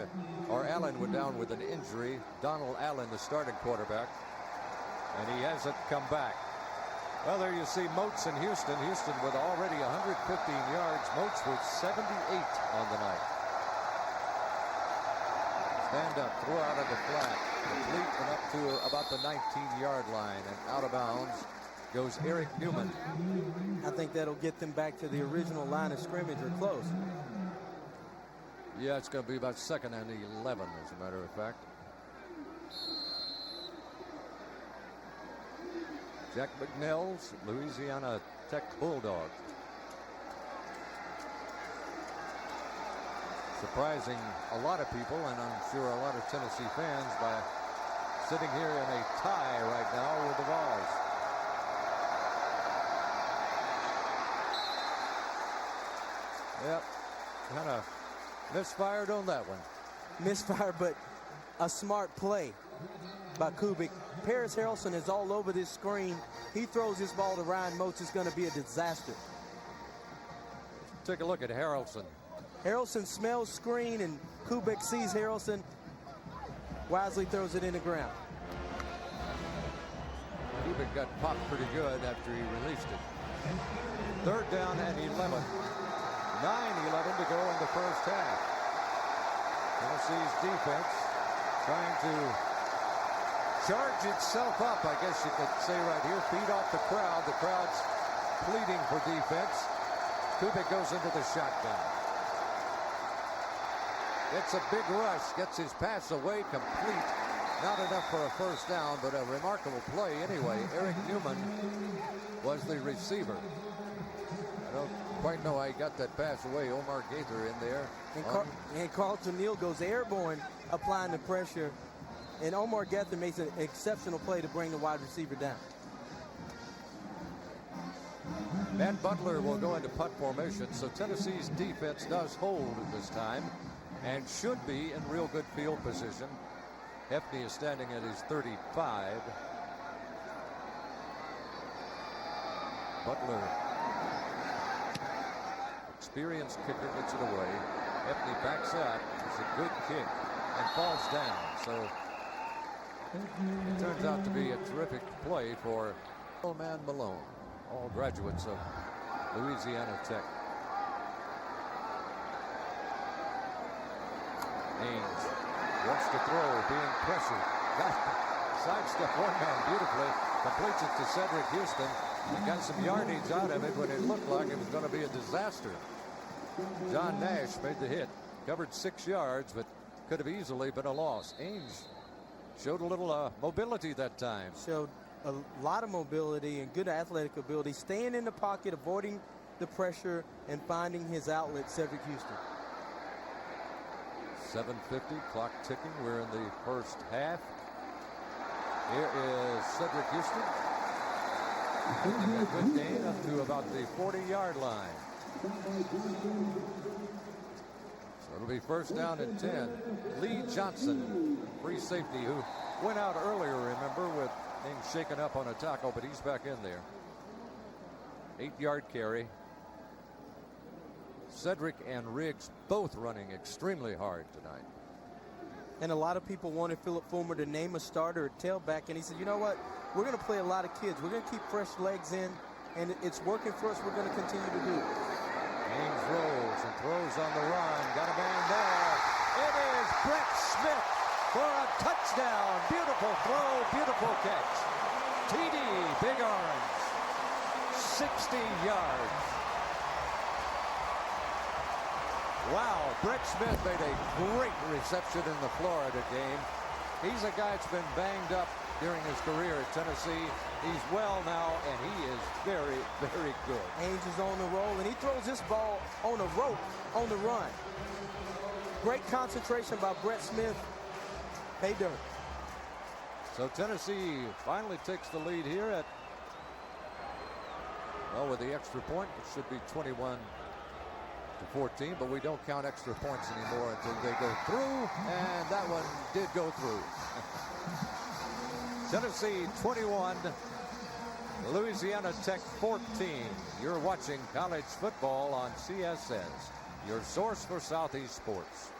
Allen went down with an injury. Donald Allen, the starting quarterback, and he hasn't come back. Well, there you see Moats in Houston. Houston with already 115 yards. Moats with 78 on the night. Stand up, throw out of the flat, complete and up to about the 19-yard line, and out of bounds goes Eric Newman. I think that'll get them back to the original line of scrimmage or close. Yeah, it's going to be about 2nd and 11, as a matter of fact. Jack McNell's Louisiana Tech Bulldogs. Surprising a lot of people, and I'm sure a lot of Tennessee fans, by sitting here in a tie right now with the Vols. Yep, kind of misfired on that one. Misfire, but a smart play by Kubik. Paris Harrelson is all over this screen. He throws this ball to Ryan Moats. It's going to be a disaster. Take a look at Harrelson. Harrelson smells screen, and Kubik sees Harrelson. Wisely throws it in the ground. Kubik got popped pretty good after he released it. 3rd down and 11. 9:11 to go in the first half. Tennessee's defense trying to charge itself up, I guess you could say right here. Feed off the crowd. The crowd's pleading for defense. Kubik goes into the shotgun. It's a big rush. Gets his pass away complete. Not enough for a first down, but a remarkable play anyway. Eric Newman was the receiver. I don't quite know how he got that pass away. Omar Gaither in there. And Carlton Neal goes airborne, applying the pressure. And Omar Gaither makes an exceptional play to bring the wide receiver down. Matt Butler will go into punt formation, so Tennessee's defense does hold at this time and should be in real good field position. Hefney is standing at his 35. Butler, experienced kicker, gets it away. Hefney backs up. It's a good kick and falls down. So it turns out to be a terrific play for Man Malone, all graduates of Louisiana Tech. Ames wants to throw, being pressured. Sidestep one man beautifully, completes it to Cedric Houston. He got some yardage out of it when it looked like it was going to be a disaster. John Nash made the hit, covered 6 yards, but could have easily been a loss. Ames showed a little mobility that time. Showed a lot of mobility and good athletic ability, staying in the pocket, avoiding the pressure, and finding his outlet, Cedric Houston. 7:50, clock ticking. We're in the first half. Here is Cedric Houston. Making a good gain up to about the 40-yard line. So it'll be first down and 10. Lee Johnson, free safety, who went out earlier, remember, with being shaken up on a tackle, but he's back in there. 8-yard carry. Cedric and Riggs both running extremely hard tonight. And a lot of people wanted Philip Fulmer to name a starter at tailback, and he said, you know what? We're going to play a lot of kids. We're going to keep fresh legs in, and it's working for us. We're going to continue to do it. Ames rolls and throws on the run. Got a man there. It is Brett Smith for a touchdown. Beautiful throw, beautiful catch. TD, Big Orange, 60 yards. Wow, Brett Smith made a great reception in the Florida game. He's a guy that's been banged up during his career at Tennessee. He's well now, and he is very, very good. Ames is on the roll, and he throws this ball on a rope on the run. Great concentration by Brett Smith. Pay dirt. So Tennessee finally takes the lead here at, well, with the extra point, it should be 21-14, but we don't count extra points anymore until they go through, and that one did go through. Tennessee 21, Louisiana Tech 14. You're watching college football on CSS, your source for Southeast sports.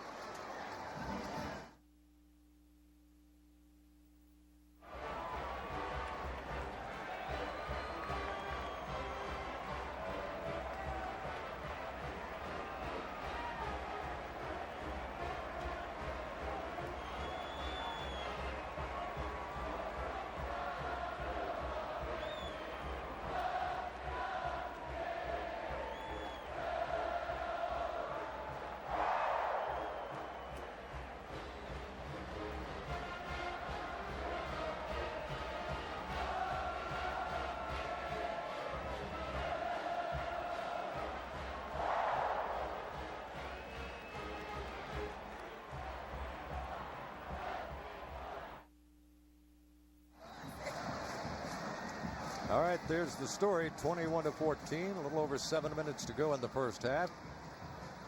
All right, there's the story, 21-14, a little over 7 minutes to go in the first half.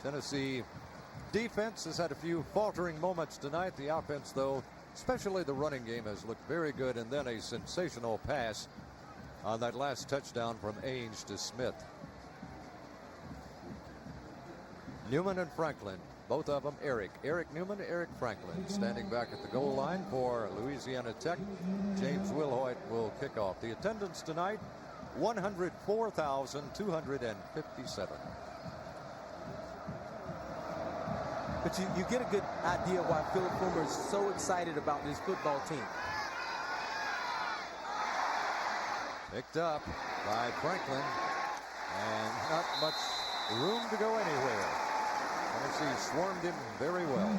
Tennessee defense has had a few faltering moments tonight. The offense, though, especially the running game, has looked very good, and then a sensational pass on that last touchdown from Ainge to Smith. Newman and Franklin, both of them Eric Newman, Eric Franklin, standing back at the goal line for Louisiana Tech. James Wilhoit will kick off. The attendance tonight, 104,257. But you get a good idea why Philip Fulmer is so excited about this football team. Picked up by Franklin, and not much room to go anywhere. Tennessee swarmed him very well.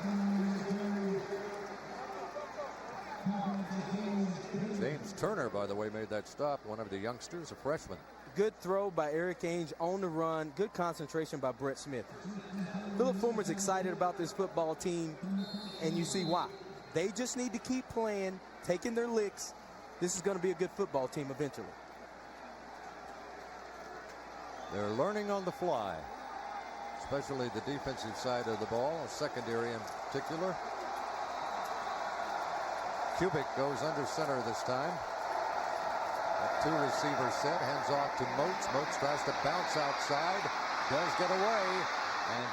James Turner, by the way, made that stop. One of the youngsters, a freshman. Good throw by Eric Ainge on the run. Good concentration by Brett Smith. Philip Fulmer's excited about this football team, and you see why. They just need to keep playing, taking their licks. This is going to be a good football team eventually. They're learning on the fly, especially the defensive side of the ball, secondary in particular. Kubik goes under center this time. A two-receiver set, hands off to Moats. Moats tries to bounce outside, does get away, and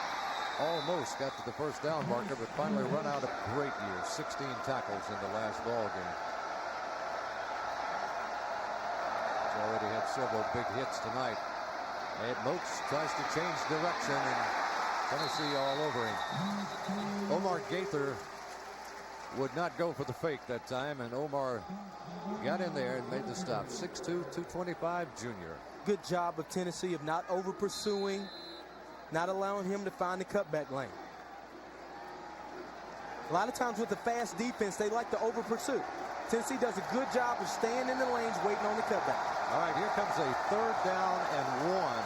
almost got to the first down marker, but finally run out of great year. 16 tackles in the last ball game. He's already had several big hits tonight. And Moats tries to change direction, and Tennessee all over him. Omar Gaither would not go for the fake that time, and Omar got in there and made the stop. 6'2", 225 junior. Good job of Tennessee of not over pursuing, not allowing him to find the cutback lane. A lot of times with the fast defense, they like to over pursue. Tennessee does a good job of staying in the lanes, waiting on the cutback. All right, here comes a 3rd down and 1.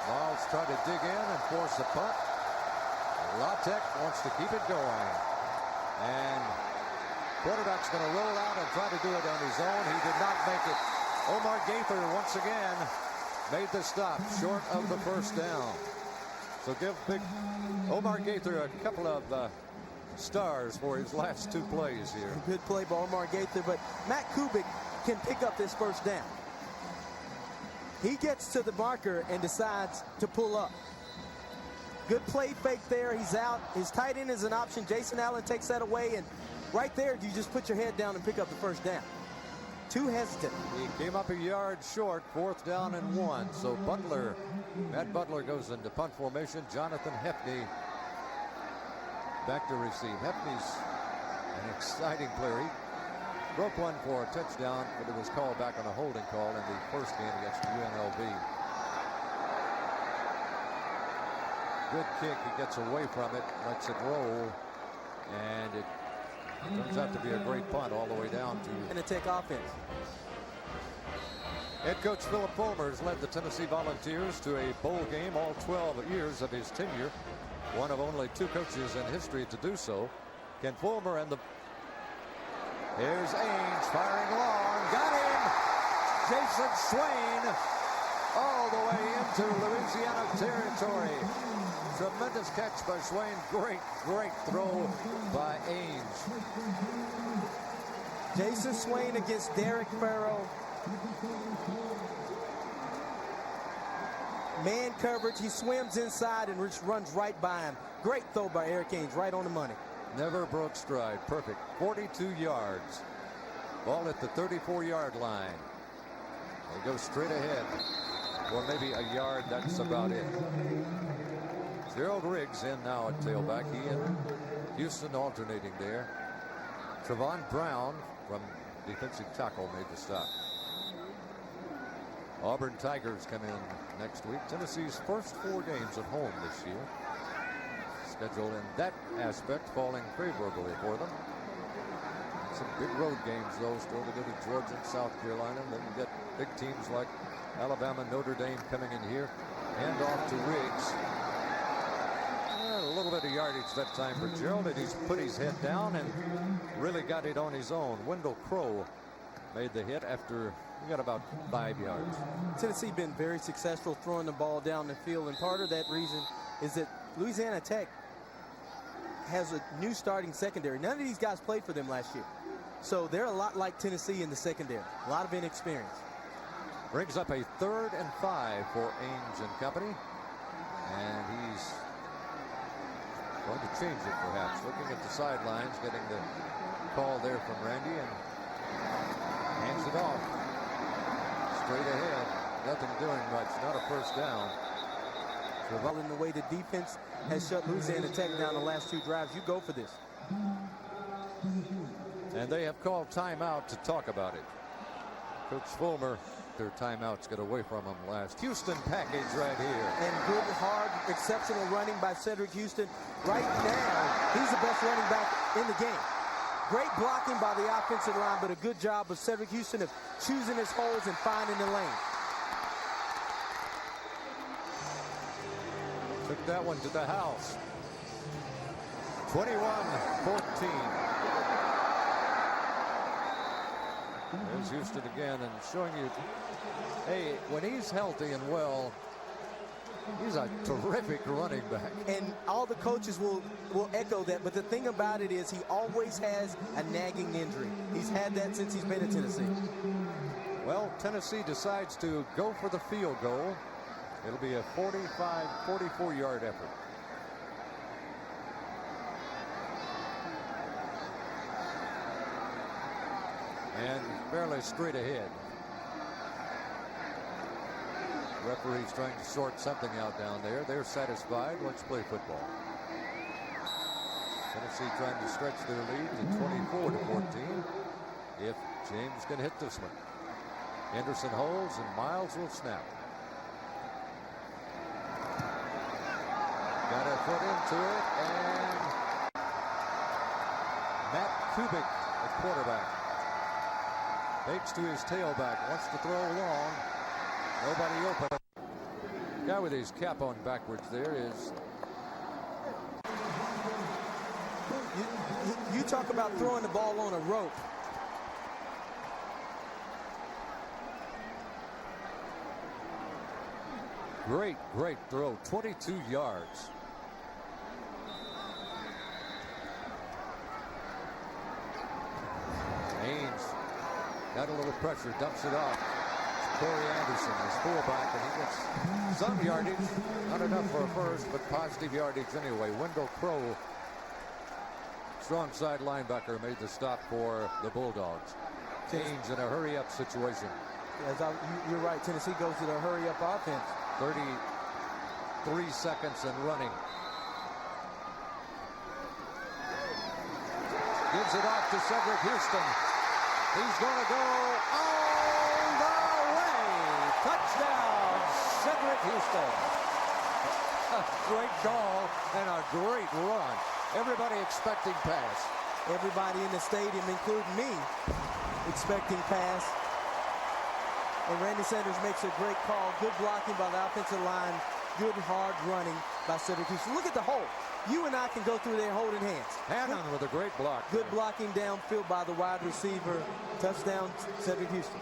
Vols try to dig in and force a punt. La Tech wants to keep it going. And quarterback's going to roll out and try to do it on his own. He did not make it. Omar Gaither once again made the stop short of the first down. So give big Omar Gaither a couple of stars for his last 2 plays here. Good play by Omar Gaither, but Matt Kubik can pick up this first down. He gets to the marker and decides to pull up. Good play fake there. He's out. His tight end is an option. Jason Allen takes that away, and right there, you just put your head down and pick up the first down. Too hesitant. He came up a yard short, 4th down and 1. So Matt Butler goes into punt formation. Jonathan Hefney back to receive. Hefney's an exciting player. He broke one for a touchdown, but it was called back on a holding call in the first game against UNLV. Good kick. He gets away from it, lets it roll, and it turns out to be a great punt all the way down to. And a Tech offense. Head coach Philip Fulmer has led the Tennessee Volunteers to a bowl game all 12 years of his tenure. One of only 2 coaches in history to do so. Ken Fulmer and the. Here's Ames firing long. Got him. Jason Swain all the way into Louisiana territory. Tremendous catch by Swain. Great throw by Ames. Jason Swain against Derek Farrell. Man coverage. He swims inside and runs right by him. Great throw by Eric Ames, right on the money. Never broke stride. Perfect. 42 yards. Ball at the 34-yard line. They go straight ahead. Or maybe a yard. That's about it. Gerald Riggs in now at tailback. He and Houston alternating there. Trevon Brown from defensive tackle made the stop. Auburn Tigers come in next week. Tennessee's first 4 games at home this year. Schedule in that aspect falling favorably for them. Some big road games, though, still to go to Georgia and South Carolina. Then you get big teams like Alabama, Notre Dame coming in here. Hand off to Riggs. A little bit of yardage that time for Gerald, and he's put his head down and really got it on his own. Wendell Crow made the hit after he got about 5 yards. Tennessee been very successful throwing the ball down the field, and part of that reason is that Louisiana Tech has a new starting secondary. None of these guys played for them last year. So they're a lot like Tennessee in the secondary. A lot of inexperience. Brings up a 3rd and 5 for Ames and company. And he's going to change it perhaps. Looking at the sidelines, getting the call there from Randy, and hands it off. Straight ahead. Nothing doing much. Not a first down. Well, in the way the defense has shut Louisiana Tech down the last 2 drives, you go for this. And they have called timeout to talk about it. Coach Fulmer, their timeouts get away from him last. Houston package right here. And good, hard, exceptional running by Cedric Houston. Right now, he's the best running back in the game. Great blocking by the offensive line, but a good job of Cedric Houston of choosing his holes and finding the lane. Took that one to the house. 21-14. There's Houston again, and showing you, hey, when he's healthy and well, he's a terrific running back. And all the coaches will echo that, but the thing about it is he always has a nagging injury. He's had that since he's been at Tennessee. Well, Tennessee decides to go for the field goal. It'll be a 44-yard effort. And barely straight ahead. Referee's trying to sort something out down there. They're satisfied. Let's play football. Tennessee trying to stretch their lead to 24-14. If James can hit this one. Henderson holds and Miles will snap. Got a foot into it, and Matt Kubik, the quarterback, fakes to his tailback, wants to throw long. Nobody open. Guy with his cap on backwards there is. You talk about throwing the ball on a rope. Great throw, 22 yards. Ames got a little pressure, dumps it off. Corey Anderson is fullback, and he gets some yardage. Not enough for a first, but positive yardage anyway. Wendell Crow, strong side linebacker, made the stop for the Bulldogs. Change in a hurry-up situation. You're right. Tennessee goes to the hurry-up offense. 33 seconds and running. Gives it off to Cedric Houston. He's going to go all the way. Touchdown, Cedric Houston. A great goal and a great run. Everybody expecting pass. Everybody in the stadium, including me, expecting pass. And Randy Sanders makes a great call. Good blocking by the offensive line. Good hard running by Cedric Houston. Look at the hole. You and I can go through there holding hands. Hannon with a great block. Good blocking downfield by the wide receiver. Touchdown, Cedric Houston.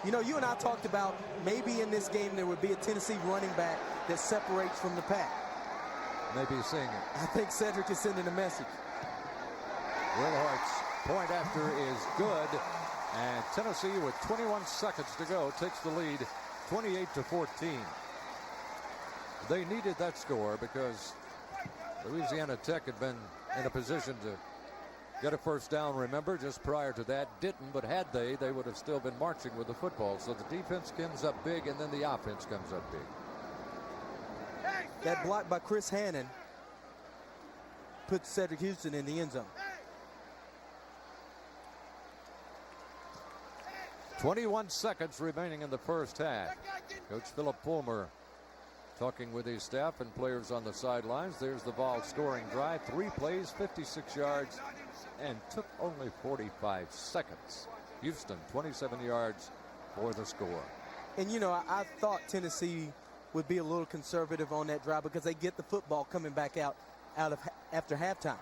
You know, you and I talked about maybe in this game there would be a Tennessee running back that separates from the pack. Maybe he's seeing it. I think Cedric is sending a message. Wilhart's point after is good. And Tennessee, with 21 seconds to go, takes the lead 28-14. They needed that score because Louisiana Tech had been in a position to get a first down, remember, just prior to that. Didn't, but had they would have still been marching with the football. So the defense comes up big, and then the offense comes up big. That block by Chris Hannon puts Cedric Houston in the end zone. 21 seconds remaining in the first half. Coach Philip Fulmer talking with his staff and players on the sidelines. There's the Vol scoring drive. 3 plays, 56 yards, and took only 45 seconds. Houston, 27 yards for the score. And, you know, I thought Tennessee would be a little conservative on that drive because they get the football coming back out after halftime.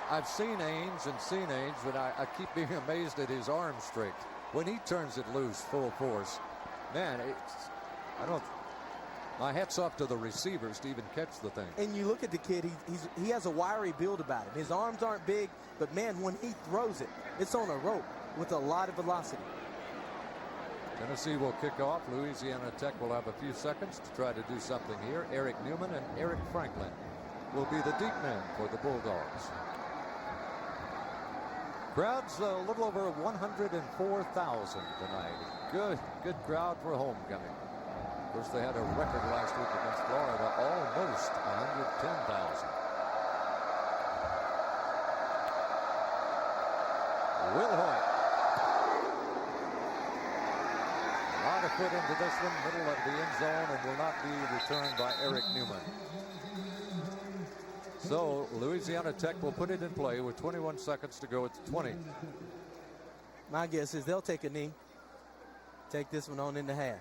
I've seen Ains, but I keep being amazed at his arm strength. When he turns it loose full force, man, my hat's off to the receivers to even catch the thing. And you look at the kid, he has a wiry build about him. His arms aren't big, but man, when he throws it, it's on a rope with a lot of velocity. Tennessee will kick off. Louisiana Tech will have a few seconds to try to do something here. Eric Newman and Eric Franklin will be the deep men for the Bulldogs. Crowd's a little over 104,000 tonight. Good crowd for homecoming. Of course, they had a record last week against Florida, almost 110,000. Will Hoyt. A lot of foot into this one, middle of the end zone, and will not be returned by Eric Newman. So Louisiana Tech will put it in play with 21 seconds to go at the 20. My guess is they'll take a knee. Take this one on in the half.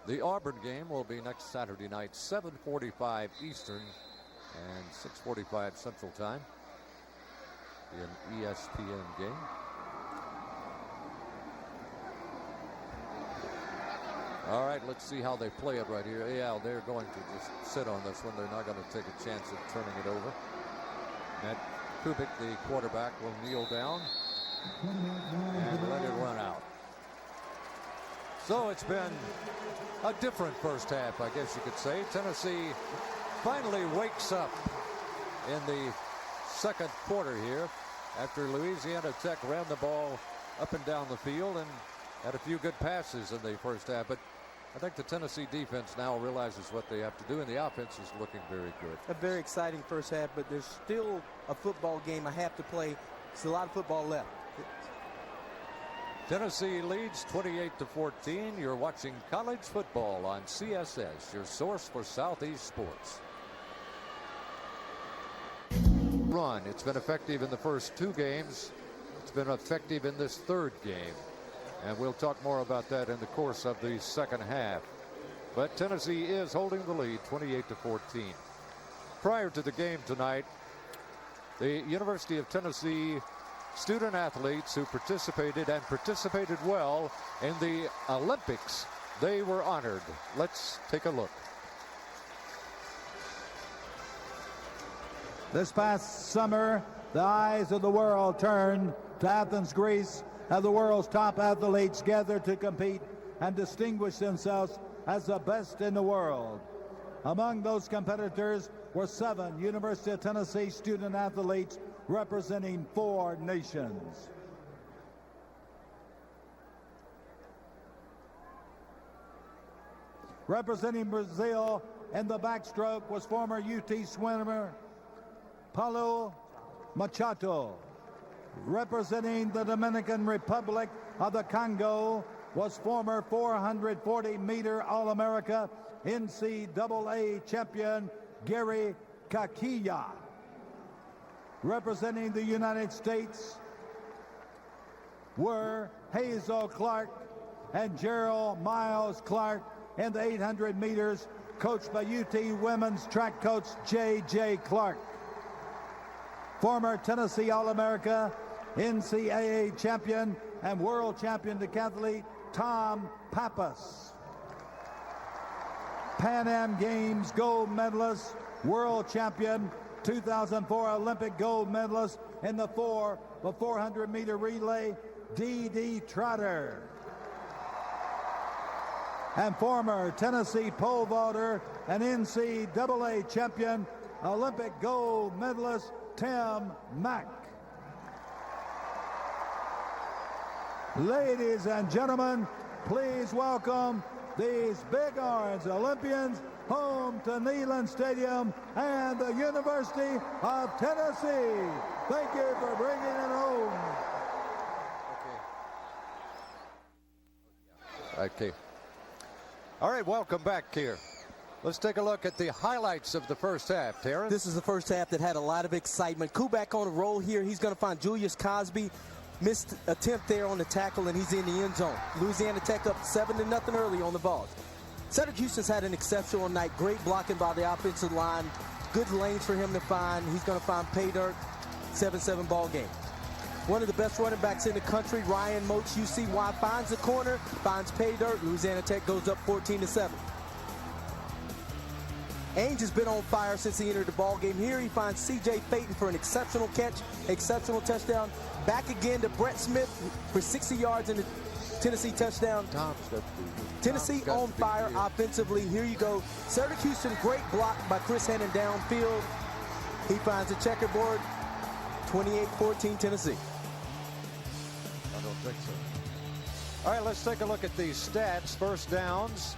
The Auburn game will be next Saturday night, 7:45 Eastern and 6:45 Central Time. An ESPN game. All right, let's see how they play it right here. Yeah, they're going to just sit on this one. They're not going to take a chance at turning it over. Matt Kubik, the quarterback, will kneel down and let it run out. So it's been a different first half, I guess you could say. Tennessee finally wakes up in the second quarter here after Louisiana Tech ran the ball up and down the field and had a few good passes in the first half. But I think the Tennessee defense now realizes what they have to do, and the offense is looking very good. A very exciting first half, but there's still a football game I have to play. There's a lot of football left. Tennessee leads 28-14. You're watching college football on CSS, your source for Southeast sports. Run. It's been effective in the first 2 games. It's been effective in this 3rd game. And we'll talk more about that in the course of the second half. But Tennessee is holding the lead 28-14. Prior to the game tonight, the University of Tennessee student athletes who participated well in the Olympics, they were honored. Let's take a look. This past summer, the eyes of the world turned to Athens, Greece, of the world's top athletes gather to compete and distinguish themselves as the best in the world. Among those competitors were 7 University of Tennessee student athletes representing 4 nations. Representing Brazil in the backstroke was former UT swimmer Paulo Machado. Representing the Dominican Republic of the Congo was former 440-meter All-America NCAA champion Gary Kakiya. Representing the United States were Hazel Clark and Gerald Miles Clark in the 800 meters, coached by UT women's track coach J.J. Clark. Former Tennessee All-America, NCAA champion, and world champion decathlete Tom Pappas. Pan Am Games gold medalist, world champion, 2004 Olympic gold medalist in the 400-meter relay, D.D. Trotter. And former Tennessee pole vaulter and NCAA champion, Olympic gold medalist Tim Mack. Ladies and gentlemen, please welcome these Big Orange Olympians home to Neyland Stadium and the University of Tennessee. Thank you for bringing it home. Okay. All right, welcome back here. Let's take a look at the highlights of the first half, Terrence. This is the first half that had a lot of excitement. Kuback on a roll here. He's going to find Julius Cosby. Missed attempt there on the tackle, and he's in the end zone. Louisiana Tech up 7-0 early on the Vols. Cedric Houston's had an exceptional night. Great blocking by the offensive line. Good lanes for him to find. He's going to find pay dirt. 7-7 ball game. One of the best running backs in the country, Ryan Moats, UCY, finds the corner, finds pay dirt. Louisiana Tech goes up 14-7. Ainge has been on fire since he entered the ball game. Here he finds C.J. Payton for an exceptional catch, exceptional touchdown. Back again to Brett Smith for 60 yards in the Tennessee touchdown. Tennessee on fire offensively. Here you go. Cedric Houston, great block by Chris Hannon downfield. He finds a checkerboard. 28-14 Tennessee. I don't think so. All right, let's take a look at the stats. First downs.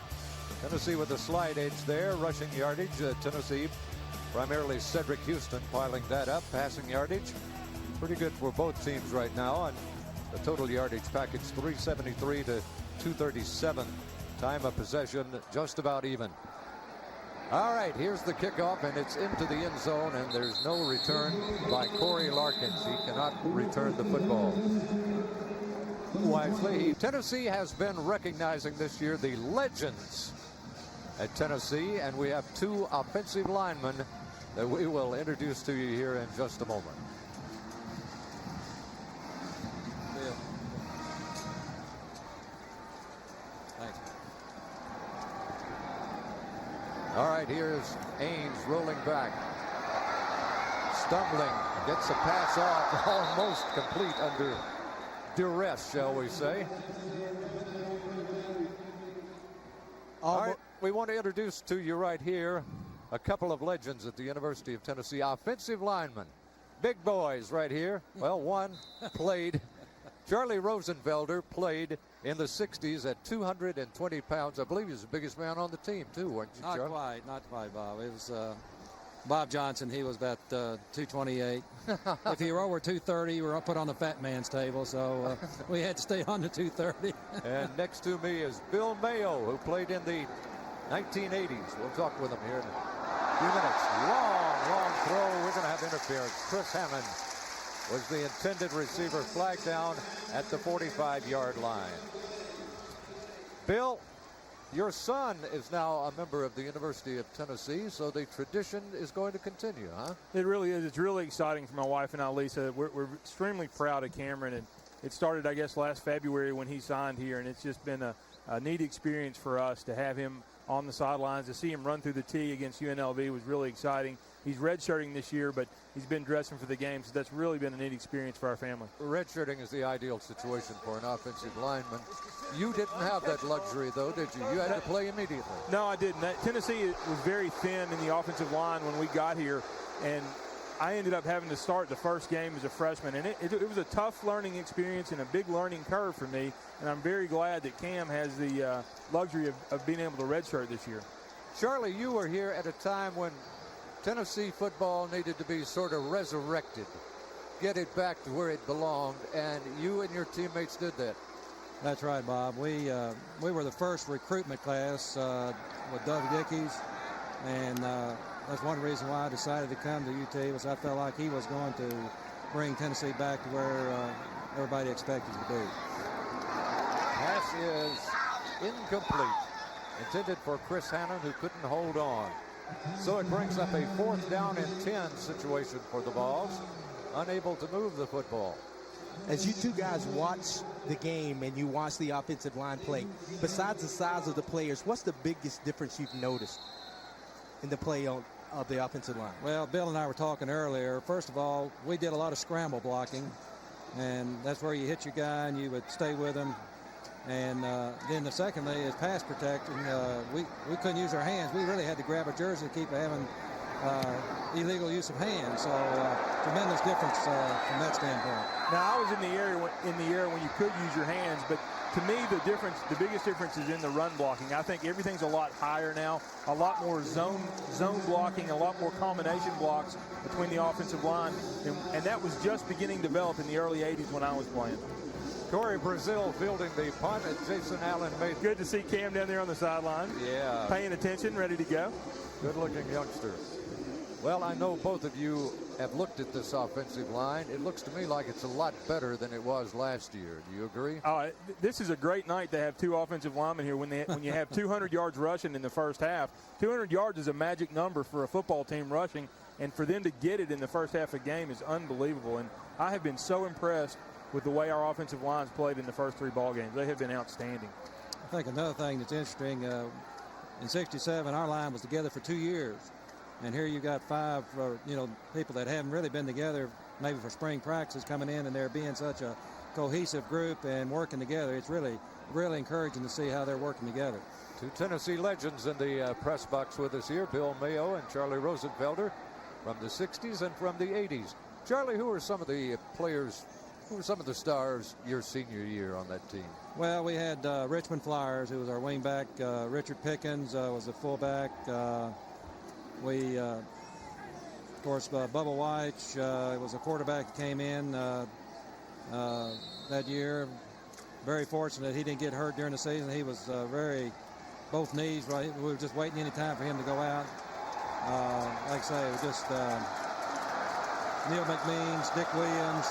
Tennessee with a slight edge there. Rushing yardage, Tennessee, primarily Cedric Houston piling that up. Passing yardage, pretty good for both teams right now. And the total yardage package, 373 to 237. Time of possession, just about even. All right, here's the kickoff, and it's into the end zone, and there's no return by Corey Larkins. He cannot return the football wisely. Tennessee has been recognizing this year the legends at Tennessee, and we have 2 offensive linemen that we will introduce to you here in just a moment. All right, here's Ainge rolling back. Stumbling, gets a pass off, almost complete under duress, shall we say. All right, we want to introduce to you right here a couple of legends at the University of Tennessee. Offensive linemen, big boys right here. Well, one played, Charlie Rosenfelder played in the 60s at 220 pounds. I believe he was the biggest man on the team, too, weren't you, Charlie? Not quite, Bob. It was Bob Johnson. He was about 228. If you were over 230, you were put on the fat man's table, so we had to stay on the 230. And next to me is Bill Mayo, who played in the 1980s. We'll talk with him here in a few minutes. Long throw. We're going to have interference. Chris Hammond was the intended receiver, flagged down at the 45-yard line. Bill, your son is now a member of the University of Tennessee, so the tradition is going to continue, huh? It really is. It's really exciting for my wife and I, Lisa. We're extremely proud of Cameron, and it started, I guess, last February when he signed here, and it's just been a neat experience for us to have him on the sidelines. To see him run through the tee against UNLV was really exciting. He's redshirting this year, but he's been dressing for the game, so that's really been a neat experience for our family. Redshirting is the ideal situation for an offensive lineman. You didn't have that luxury, though, did you? You had to play immediately. No, I didn't. Tennessee was very thin in the offensive line when we got here, and I ended up having to start the first game as a freshman, and it was a tough learning experience and a big learning curve for me, and I'm very glad that Cam has the luxury of being able to redshirt this year. Charlie, you were here at a time when Tennessee football needed to be sort of resurrected, get it back to where it belonged, and you and your teammates did that. That's right, Bob. We were the first recruitment class with Doug Dickey's, and that's one reason why I decided to come to UT was I felt like he was going to bring Tennessee back to where everybody expected it to be. Pass is incomplete. Intended for Chris Hannon, who couldn't hold on. So it brings up a 4th down and 10 situation for the Vols, unable to move the football. As you two guys watch the game and you watch the offensive line play, besides the size of the players, what's the biggest difference you've noticed in the play of the offensive line? Well, Bill and I were talking earlier. First of all, we did a lot of scramble blocking, and that's where you hit your guy and you would stay with him. And then the secondly is pass protecting. We couldn't use our hands. We really had to grab a jersey to keep having illegal use of hands. So tremendous difference from that standpoint. Now, I was in the area when you could use your hands, but to me the biggest difference is in the run blocking. I think everything's a lot higher now, a lot more zone blocking, a lot more combination blocks between the offensive line, and that was just beginning to develop in the early 80s when I was playing. Corey Brazil fielding the punt, and Jason Allen made. Good to see Cam down there on the sideline. Yeah. Paying attention, ready to go. Good-looking youngster. Well, I know both of you have looked at this offensive line. It looks to me like it's a lot better than it was last year. Do you agree? This is a great night to have two offensive linemen here when you have 200 yards rushing in the first half. 200 yards is a magic number for a football team rushing, and for them to get it in the first half of the game is unbelievable. And I have been so impressed with the way our offensive lines played in the first 3 ball games. They have been outstanding. I think another thing that's interesting, in '67, our line was together for 2 years. And here you got 5, people that haven't really been together maybe for spring practices coming in, and they're being such a cohesive group and working together. It's really, really encouraging to see how they're working together. 2 Tennessee legends in the press box with us here, Bill Mayo and Charlie Rosenfelder from the 60s and from the 80s. Charlie, who are some of the players, who were some of the stars your senior year on that team? Well, we had Richmond Flyers, who was our wingback. Richard Pickens was a fullback. We, of course, Bubba White was a quarterback that came in that year. Very fortunate he didn't get hurt during the season. He was both knees, right? We were just waiting any time for him to go out. Like I say, it was just Neil McMeans, Dick Williams,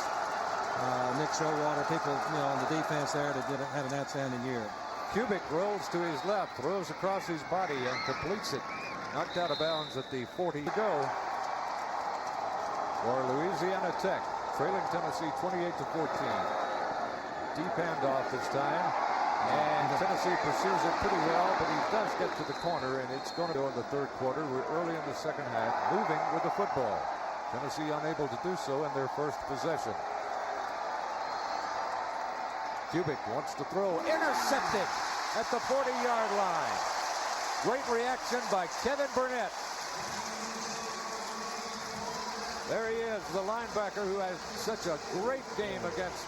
Nick Showalter, people on the defense there that had an outstanding year. Kubik rolls to his left, throws across his body and completes it. Knocked out of bounds at the 40 to go for Louisiana Tech, trailing Tennessee 28-14. Deep handoff this time, and Tennessee pursues it pretty well, but he does get to the corner, and it's going to go in the 3rd quarter. We're early in the 2nd half, moving with the football. Tennessee unable to do so in their first possession. Kubik wants to throw, intercepted at the 40-yard line. Great reaction by Kevin Burnett. There he is, the linebacker who has such a great game against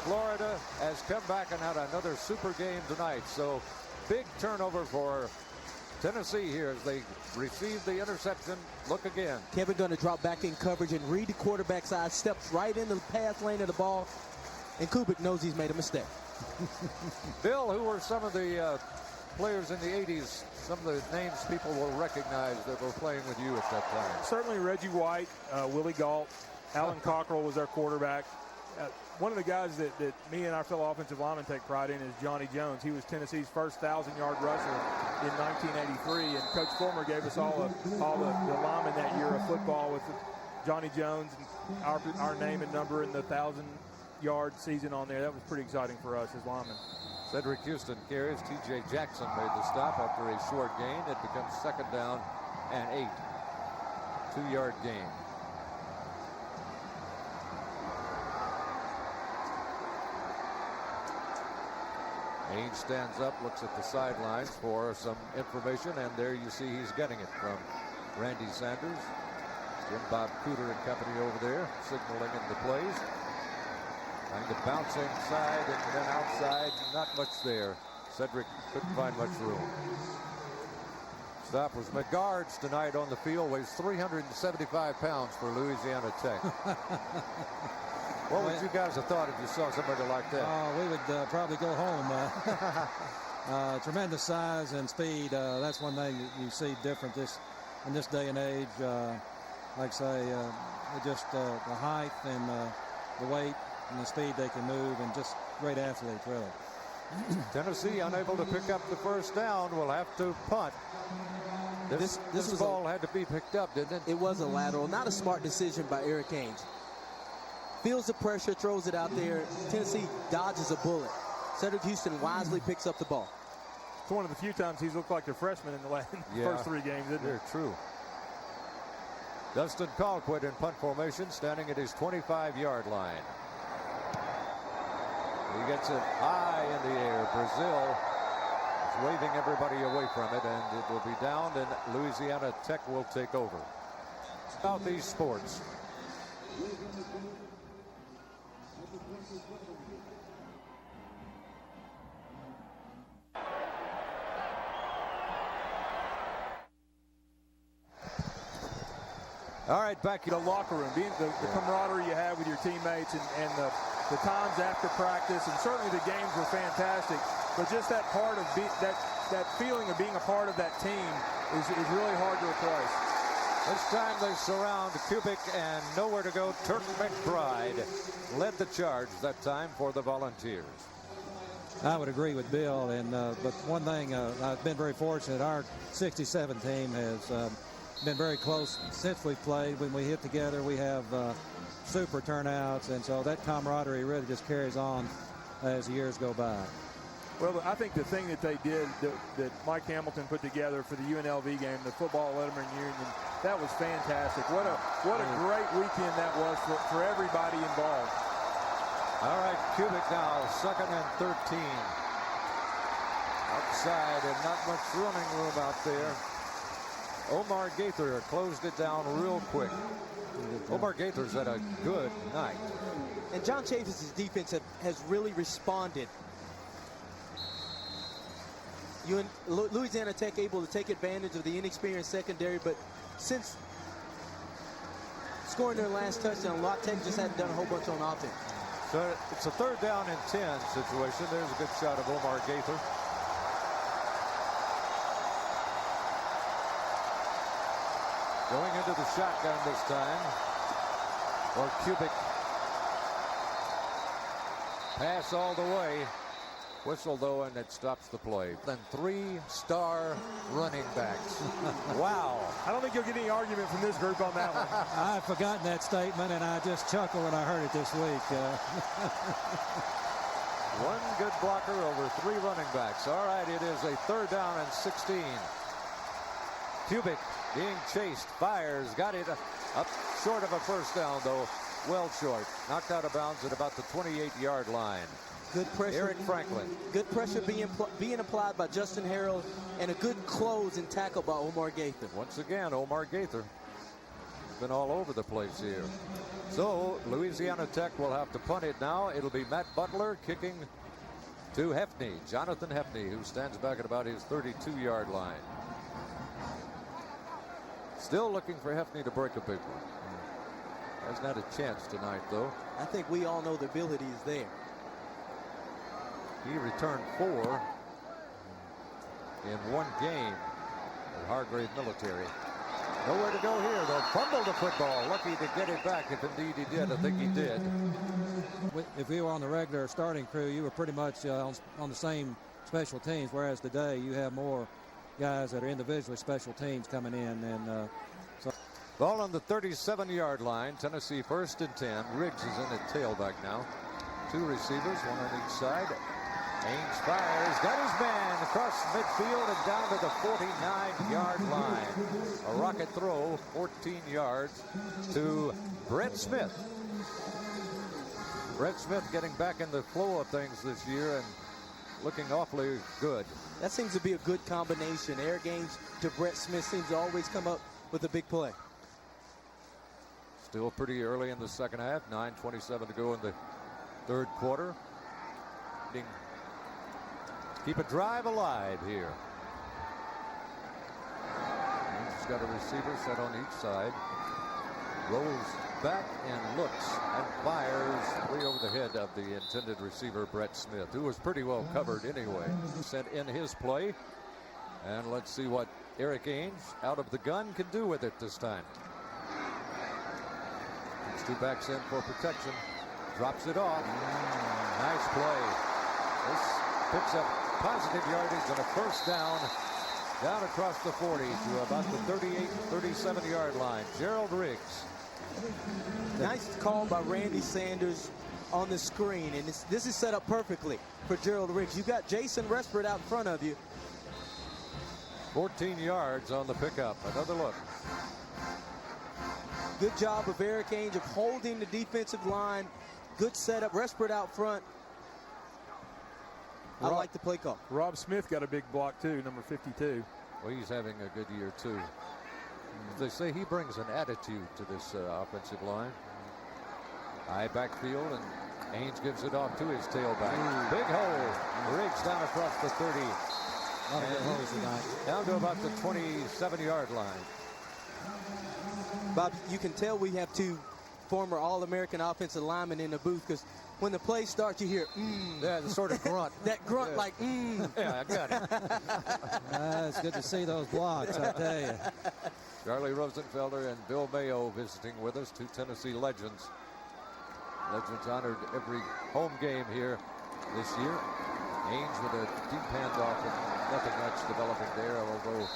Florida, has come back and had another super game tonight. So big turnover for Tennessee here as they receive the interception. Look again. Kevin going to drop back in coverage and read the quarterback's eye, steps right in the pass lane of the ball, and Kubik knows he's made a mistake. Bill, who were some of the players in the 80s, some of the names people will recognize that were playing with you at that time? Certainly Reggie White, Willie Galt, Alan Cockrell was our quarterback. One of the guys that me and our fellow offensive linemen take pride in is Johnny Jones. He was Tennessee's first 1,000-yard rusher in 1983, and Coach Fulmer gave us all the linemen that year of football with Johnny Jones and our name and number in the 1,000-yard season on there. That was pretty exciting for us as linemen. Cedric Houston carries. T.J. Jackson made the stop after a short gain. It becomes 2nd down and 8. 2-yard gain. Haynes stands up, looks at the sidelines for some information, and there you see he's getting it from Randy Sanders. Jim Bob Cooter and company over there signaling in the plays. Trying to bounce inside and then outside. Not much there. Cedric couldn't find much room. Stop was McGuards tonight on the field. Weighs 375 pounds for Louisiana Tech. What would you guys have thought if you saw somebody like that? We would probably go home. Tremendous size and speed. That's one thing that you see different in this day and age. Like I say, just the height and the weight and the speed they can move, and just great athletes, really. Tennessee unable to pick up the first down, will have to punt. This ball had to be picked up, didn't it? It was a lateral. Not a smart decision by Eric Haynes. Feels the pressure, throws it out there. Tennessee dodges a bullet. Cedric Houston wisely picks up the ball. It's one of the few times he's looked like a freshman in the first 3 games, isn't it? They're true. Dustin Colquitt in punt formation, standing at his 25-yard line. He gets it high in the air. Brazil is waving everybody away from it, and it will be down, and Louisiana Tech will take over. Southeast Sports. All right, back in the locker room, being the camaraderie you have with your teammates, and the times after practice, and certainly the games were fantastic. But just that part of that feeling of being a part of that team is really hard to replace. This time they surround Kubik, and nowhere to go. Turk McBride led the charge that time for the Volunteers. I would agree with Bill, and but one thing, I've been very fortunate. Our 67 team has been very close since we've played. When we hit together, we have super turnouts, and so that camaraderie really just carries on as the years go by. Well, I think the thing that they did, that Mike Hamilton put together for the UNLV game, the football Letterman Union, that was fantastic. What a great weekend that was for everybody involved. All right, Kubik now, 2nd and 13. Outside, and not much running room out there. Omar Gaither closed it down real quick. Omar Gaither's had a good night. And John Chaffetz' defense has really responded. Louisiana Tech able to take advantage of the inexperienced secondary, but since scoring their last touchdown, La Tech just hadn't done a whole bunch on offense. So it's a 3rd down and 10 situation. There's a good shot of Omar Gaither. Going into the shotgun this time for Kubik. Pass all the way. Whistle, though, and it stops the play. Then 3-star running backs. Wow. I don't think you'll get any argument from this group on that one. I've forgotten that statement, and I just chuckled when I heard it this week. One good blocker over 3 running backs. All right, it is a 3rd down and 16. Kubik being chased, fires, got it up short of a first down, though, well short. Knocked out of bounds at about the 28-yard line. Good pressure. Eric Franklin. Good pressure being applied by Justin Harrell, and a good close and tackle by Omar Gaither. Once again, Omar Gaither has been all over the place here. So Louisiana Tech will have to punt it now. It'll be Matt Butler kicking to Hefney. Jonathan Hefney, who stands back at about his 32-yard line. Still looking for Hefney to break a big one. Hasn't had a chance tonight, though. I think we all know the ability is there. He returned 4 in one game at Hargrave Military. Nowhere to go here. They'll fumble the football. Lucky to get it back, if indeed he did. I think he did. If you were on the regular starting crew, you were pretty much on the same special teams, whereas today you have more guys that are individually special teams coming in. And so ball on the 37-yard line. Tennessee 1st and 10. Riggs is in at tailback now. 2 receivers, 1 on each side. Haynes fires, got his man across midfield and down to the 49-yard line. A rocket throw, 14 yards to Brett Smith. Brett Smith getting back in the flow of things this year and looking awfully good. That seems to be a good combination. Air gains to Brett Smith seems to always come up with a big play. Still pretty early in the second half. 9:27 to go in the third quarter. Keep a drive alive here. He's got a receiver set on each side. Rolls back and looks and fires way over the head of the intended receiver, Brett Smith, who was pretty well covered anyway. Sent in his play. And let's see what Eric Ains out of the gun can do with it this time. It's two backs in for protection. Drops it off. Nice play. This picks up positive yardage and a first down across the 40 to about the 38, 37-yard line. Gerald Riggs. Nice call by Randy Sanders on the screen, and this is set up perfectly for Gerald Riggs. You've got Jason Respert out in front of you. 14 yards on the pickup. Another look. Good job of Eric Ainge of holding the defensive line. Good setup. Respert out front. I like the play call. Rob Smith got a big block too, number 52. Well, he's having a good year too. They say he brings an attitude to this offensive line. High backfield, and Ains gives it off to his tailback. Big hole. Riggs down across the 30. And down to about the 27-yard line. Bob, you can tell we have two former All-American offensive linemen in the booth, because when the play starts, you hear, Yeah, the sort of grunt. that grunt, Yeah. like, Yeah, I got it. It's good to see those blocks, I tell you. Charlie Rosenfelder and Bill Mayo visiting with us, two Tennessee legends. Legends honored every home game here this year. Ains with a deep handoff and nothing much developing there, although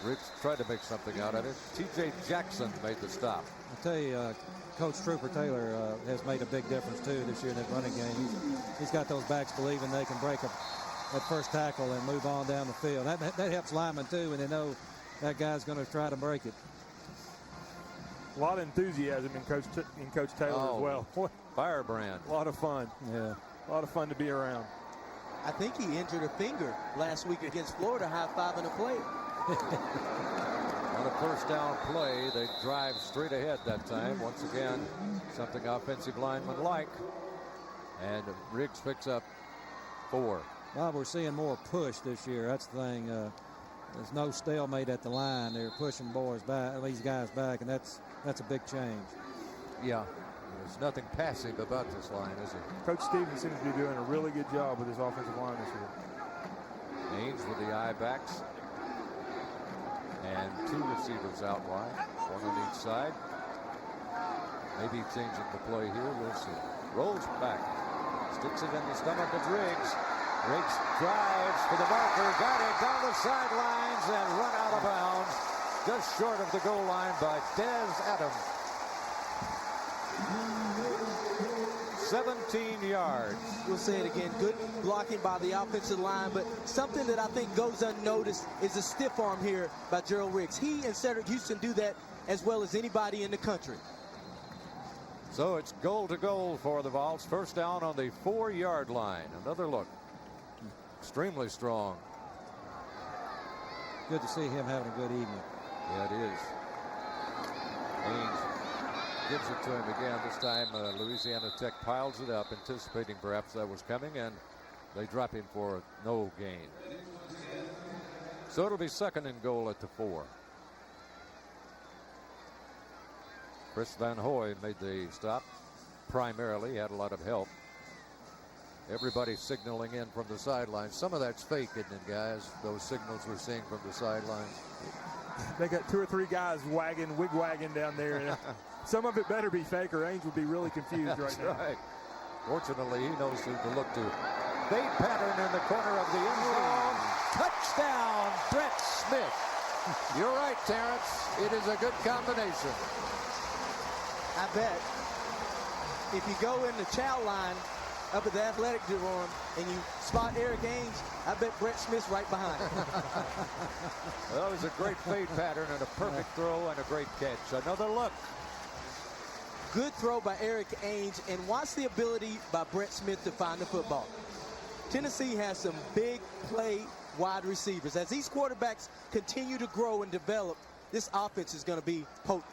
Riggs tried to make something out of it. T.J. Jackson made the stop. I tell you, Coach Trooper Taylor has made a big difference too this year in that running game. He's got those backs believing they can break that first tackle and move on down the field. That helps linemen too when they know that guy's going to try to break it. A lot of enthusiasm in Coach Taylor as well. Firebrand. A lot of fun. Yeah. A lot of fun to be around. I think he injured a finger last week against Florida, high-fiving a player. On a first down play, they drive straight ahead that time. Once again, something offensive linemen like. And Riggs picks up 4. Bob, we're seeing more push this year. That's the thing. There's no stalemate at the line. They're pushing these guys back, and that's a big change. Yeah. There's nothing passive about this line, is it? Coach Stevens seems to be doing a really good job with his offensive line this year. Ains with the eye backs. And 2 receivers out wide, 1 on each side. Maybe changing the play here, we'll see. Rolls back, sticks it in the stomach of Riggs. Riggs drives for the marker, got it down the sidelines and run out of bounds. Just short of the goal line by Des Adams. 17 yards. We'll say it again. Good blocking by the offensive line, but something that I think goes unnoticed is a stiff arm here by Gerald Riggs. He and Cedric Houston do that as well as anybody in the country. So it's goal to goal for the Vols. First down on the 4-yard line. Another look. Extremely strong. Good to see him having a good evening. Yeah, it is. Ains gives it to him again. This time Louisiana Tech piles it up, anticipating perhaps that was coming, and they drop him for no gain. So it'll be second and goal at the 4. Chris Van Hoy made the stop. Primarily had a lot of help. Everybody signaling in from the sidelines. Some of that's fake, isn't it, guys? Those signals we're seeing from the sidelines. They got 2 or 3 guys wig-wagging down there. And some of it better be fake, or Ains would be really confused right now. Right. Fortunately, he knows who to look to. Fade pattern in the corner of the end zone. Touchdown, Brett Smith. You're right, Terrence. It is a good combination. I bet if you go in the chow line up at the athletic dorm and you spot Eric Ainge, I bet Brett Smith's right behind him. Well, that was a great fade pattern and a perfect throw and a great catch. Another look. Good throw by Eric Ainge, and watch the ability by Brett Smith to find the football. Tennessee has some big play wide receivers. As these quarterbacks continue to grow and develop, this offense is going to be potent.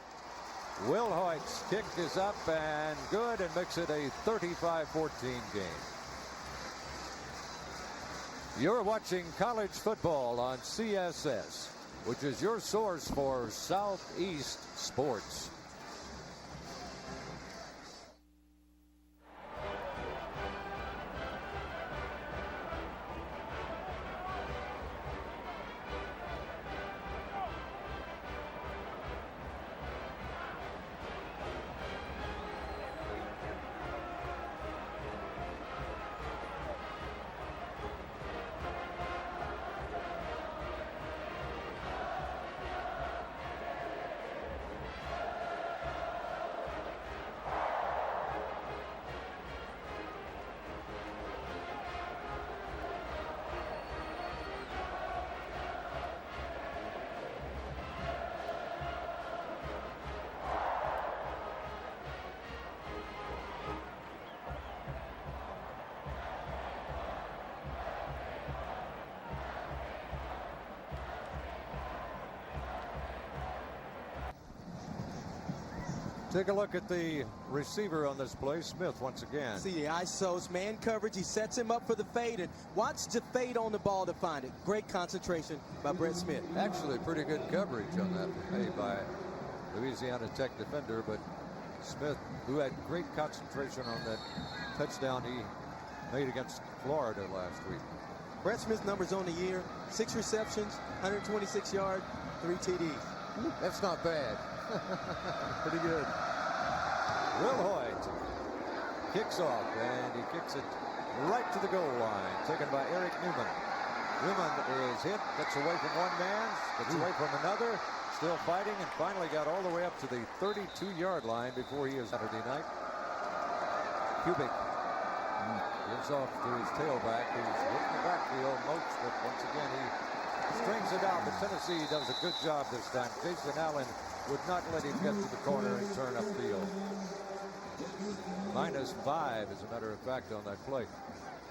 Will Hoyt's kick is up and good and makes it a 35-14 game. You're watching college football on CSS, which is your source for Southeast sports. Take a look at the receiver on this play, Smith, once again. See the ISO's man coverage. He sets him up for the fade and watch the fade on the ball to find it. Great concentration by Brett Smith. Actually, pretty good coverage on that play by Louisiana Tech defender, but Smith, who had great concentration on that touchdown he made against Florida last week. Brett Smith's numbers on the year: 6 receptions, 126 yards, 3 TDs. That's not bad. Pretty good. Will Hoyt kicks off, and he kicks it right to the goal line, taken by Eric Newman. Newman is hit, gets away from one man, gets away from another, still fighting, and finally got all the way up to the 32-yard line before he is Saturday night. Kubik gives off to his tailback, who's hitting the backfield most, but once again he strings it out, but Tennessee does a good job this time. Jason Allen would not let him get to the corner and turn upfield. -5, as a matter of fact, on that play.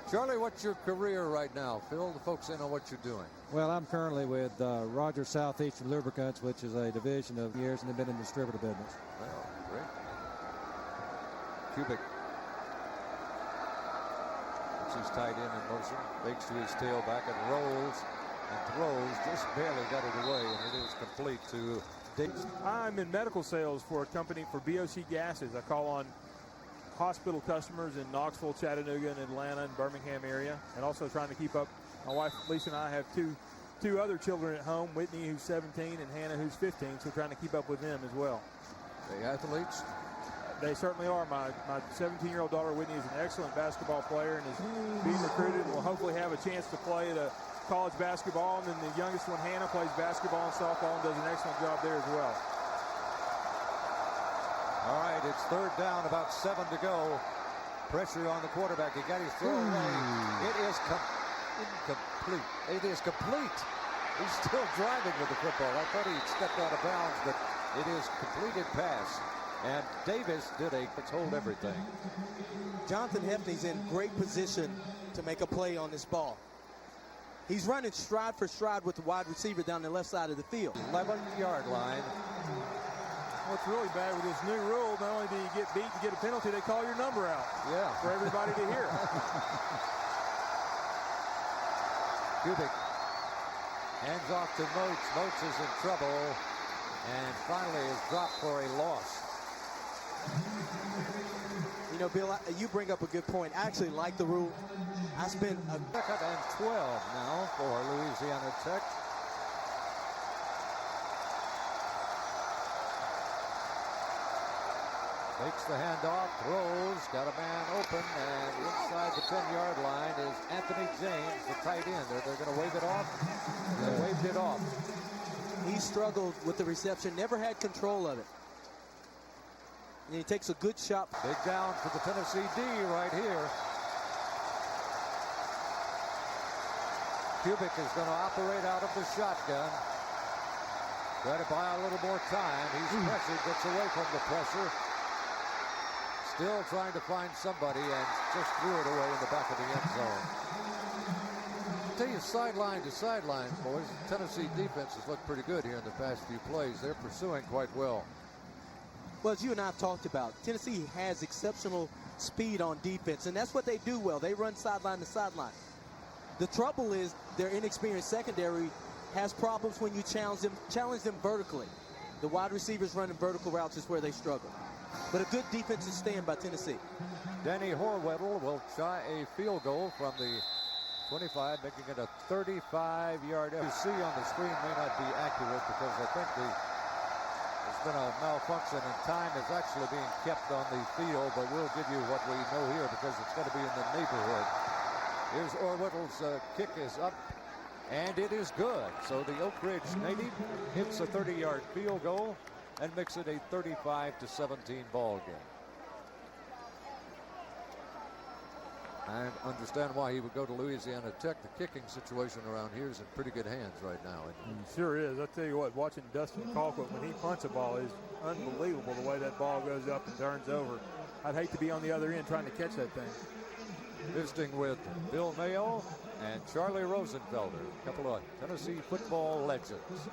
Charlie, what's your career right now? Fill the folks in on what you're doing. Well, I'm currently with Rogers Southeastern Lubricants, which is a division of years, and they've been in the distributor business. Well, great. Kubik puts his tight end in motion, fakes to his tailback and rolls and throws, just barely got it away, and it is complete to Davis. I'm in medical sales for a company for BOC gases. I call on hospital customers in Knoxville, Chattanooga, and Atlanta and Birmingham area, and also trying to keep up. My wife Lisa and I have two other children at home, Whitney, who's 17, and Hannah, who's 15, so trying to keep up with them as well. The athletes? They certainly are. My 17-year-old daughter Whitney is an excellent basketball player and is being recruited and will hopefully have a chance to play at a college basketball. And then the youngest one, Hannah, plays basketball and softball and does an excellent job there as well. All right, it's third down, about 7 to go. Pressure on the quarterback. He got his throw away. It is incomplete. It is complete. He's still driving with the football. I thought he stepped out of bounds, but it is completed pass. And Davis did let's hold everything. Jonathan Hefney's in great position to make a play on this ball. He's running stride for stride with the wide receiver down the left side of the field. 11-yard line. What's really bad with this new rule, not only do you get beat and get a penalty, they call your number out. Yeah. For everybody to hear. Kubik hands off to Moats. Moats is in trouble and finally is dropped for a loss. You know, Bill, you bring up a good point. I actually like the rule. I spent a 2nd and 12 now for Louisiana Tech. Takes the handoff, throws, got a man open, and inside the 10-yard line is Anthony James, the tight end. They're going to wave it off. They waved it off. He struggled with the reception, never had control of it. And he takes a good shot. Big down for the Tennessee D right here. Kubik is going to operate out of the shotgun. Try to buy a little more time. He's pressured, gets away from the pressure. Still trying to find somebody and just threw it away in the back of the end zone. I'll tell you, sideline to sideline, boys, Tennessee defense has looked pretty good here in the past few plays. They're pursuing quite well. Well, as you and I have talked about, Tennessee has exceptional speed on defense, and that's what they do well. They run sideline to sideline. The trouble is their inexperienced secondary has problems when you challenge them vertically. The wide receivers running vertical routes is where they struggle. But a good defensive stand by Tennessee. Danny Horwedel will try a field goal from the 25, making it a 35-yard effort. You see on the screen may not be accurate because I think there's been a malfunction and time is actually being kept on the field, but we'll give you what we know here because it's going to be in the neighborhood. Here's Horwedel's kick is up, and it is good. So the Oak Ridge native hits a 30-yard field goal and makes it a 35-17 ball game. I understand why he would go to Louisiana Tech. The kicking situation around here is in pretty good hands right now. It sure is. I'll tell you what, watching Dustin Colquitt when he punts a ball is unbelievable the way that ball goes up and turns over. I'd hate to be on the other end trying to catch that thing. Visiting with Bill Mayo and Charlie Rosenfelder, a couple of Tennessee football legends.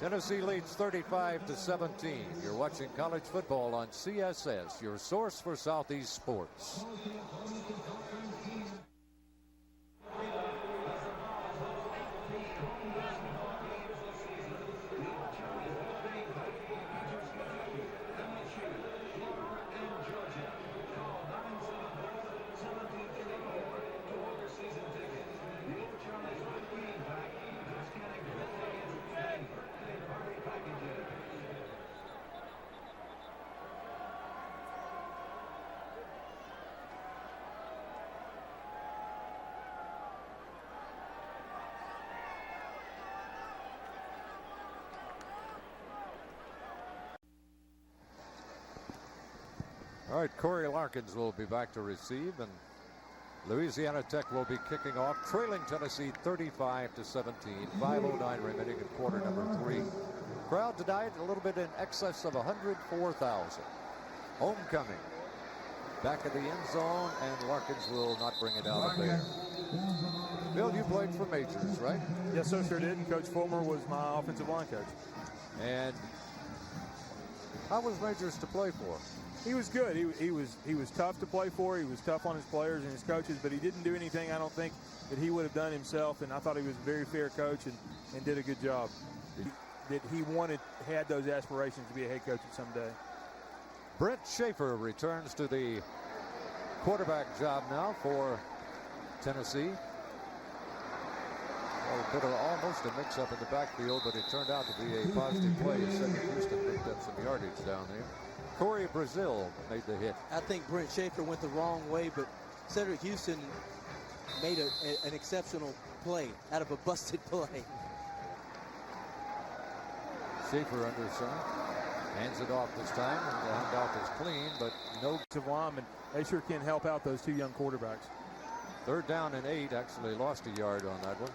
Tennessee leads 35-17. You're watching college football on CSS, your source for Southeast sports. All right, Corey Larkins will be back to receive, and Louisiana Tech will be kicking off, trailing Tennessee 35-17. 5:09 remaining in quarter number 3. Crowd tonight a little bit in excess of 104,000. Homecoming. Back at the end zone, and Larkins will not bring it out of there. Bill, you played for Majors, right? Yes, sir, sure did. And Coach Fulmer was my offensive line coach. And how was Majors to play for? He was good. He was tough to play for. He was tough on his players and his coaches, but he didn't do anything I don't think that he would have done himself. And I thought he was a very fair coach and did a good job. That he had those aspirations to be a head coach someday. Brent Schaefer returns to the quarterback job now for Tennessee. A bit of almost a mix-up in the backfield, but it turned out to be a positive play. Cedric Houston picked up some yardage down there. Corey Brazil made the hit. I think Brent Schaefer went the wrong way, but Cedric Houston made an exceptional play out of a busted play. Schaefer under center. Hands it off this time, and the handoff is clean, but no. Linemen, they sure can help out those two young quarterbacks. 3rd down and 8, actually lost a yard on that one.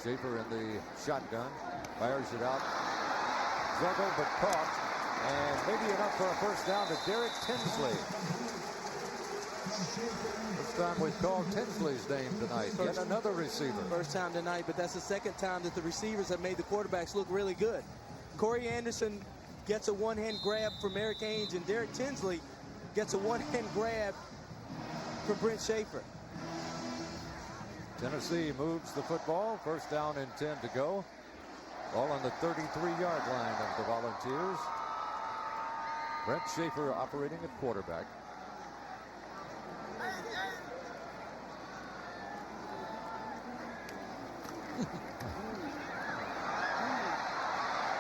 Schaefer in the shotgun, fires it out. Juggled but caught. And maybe enough for a first down to Derek Tinsley. First time we've called Tinsley's name tonight. Yet another receiver. First time tonight, but that's the second time that the receivers have made the quarterbacks look really good. Corey Anderson gets a one-hand grab from Eric Ainge, and Derek Tinsley gets a one-hand grab from Brent Schaefer. Tennessee moves the football. First down and 10 to go. All on the 33-yard line of the Volunteers. Brent Schaefer operating at quarterback.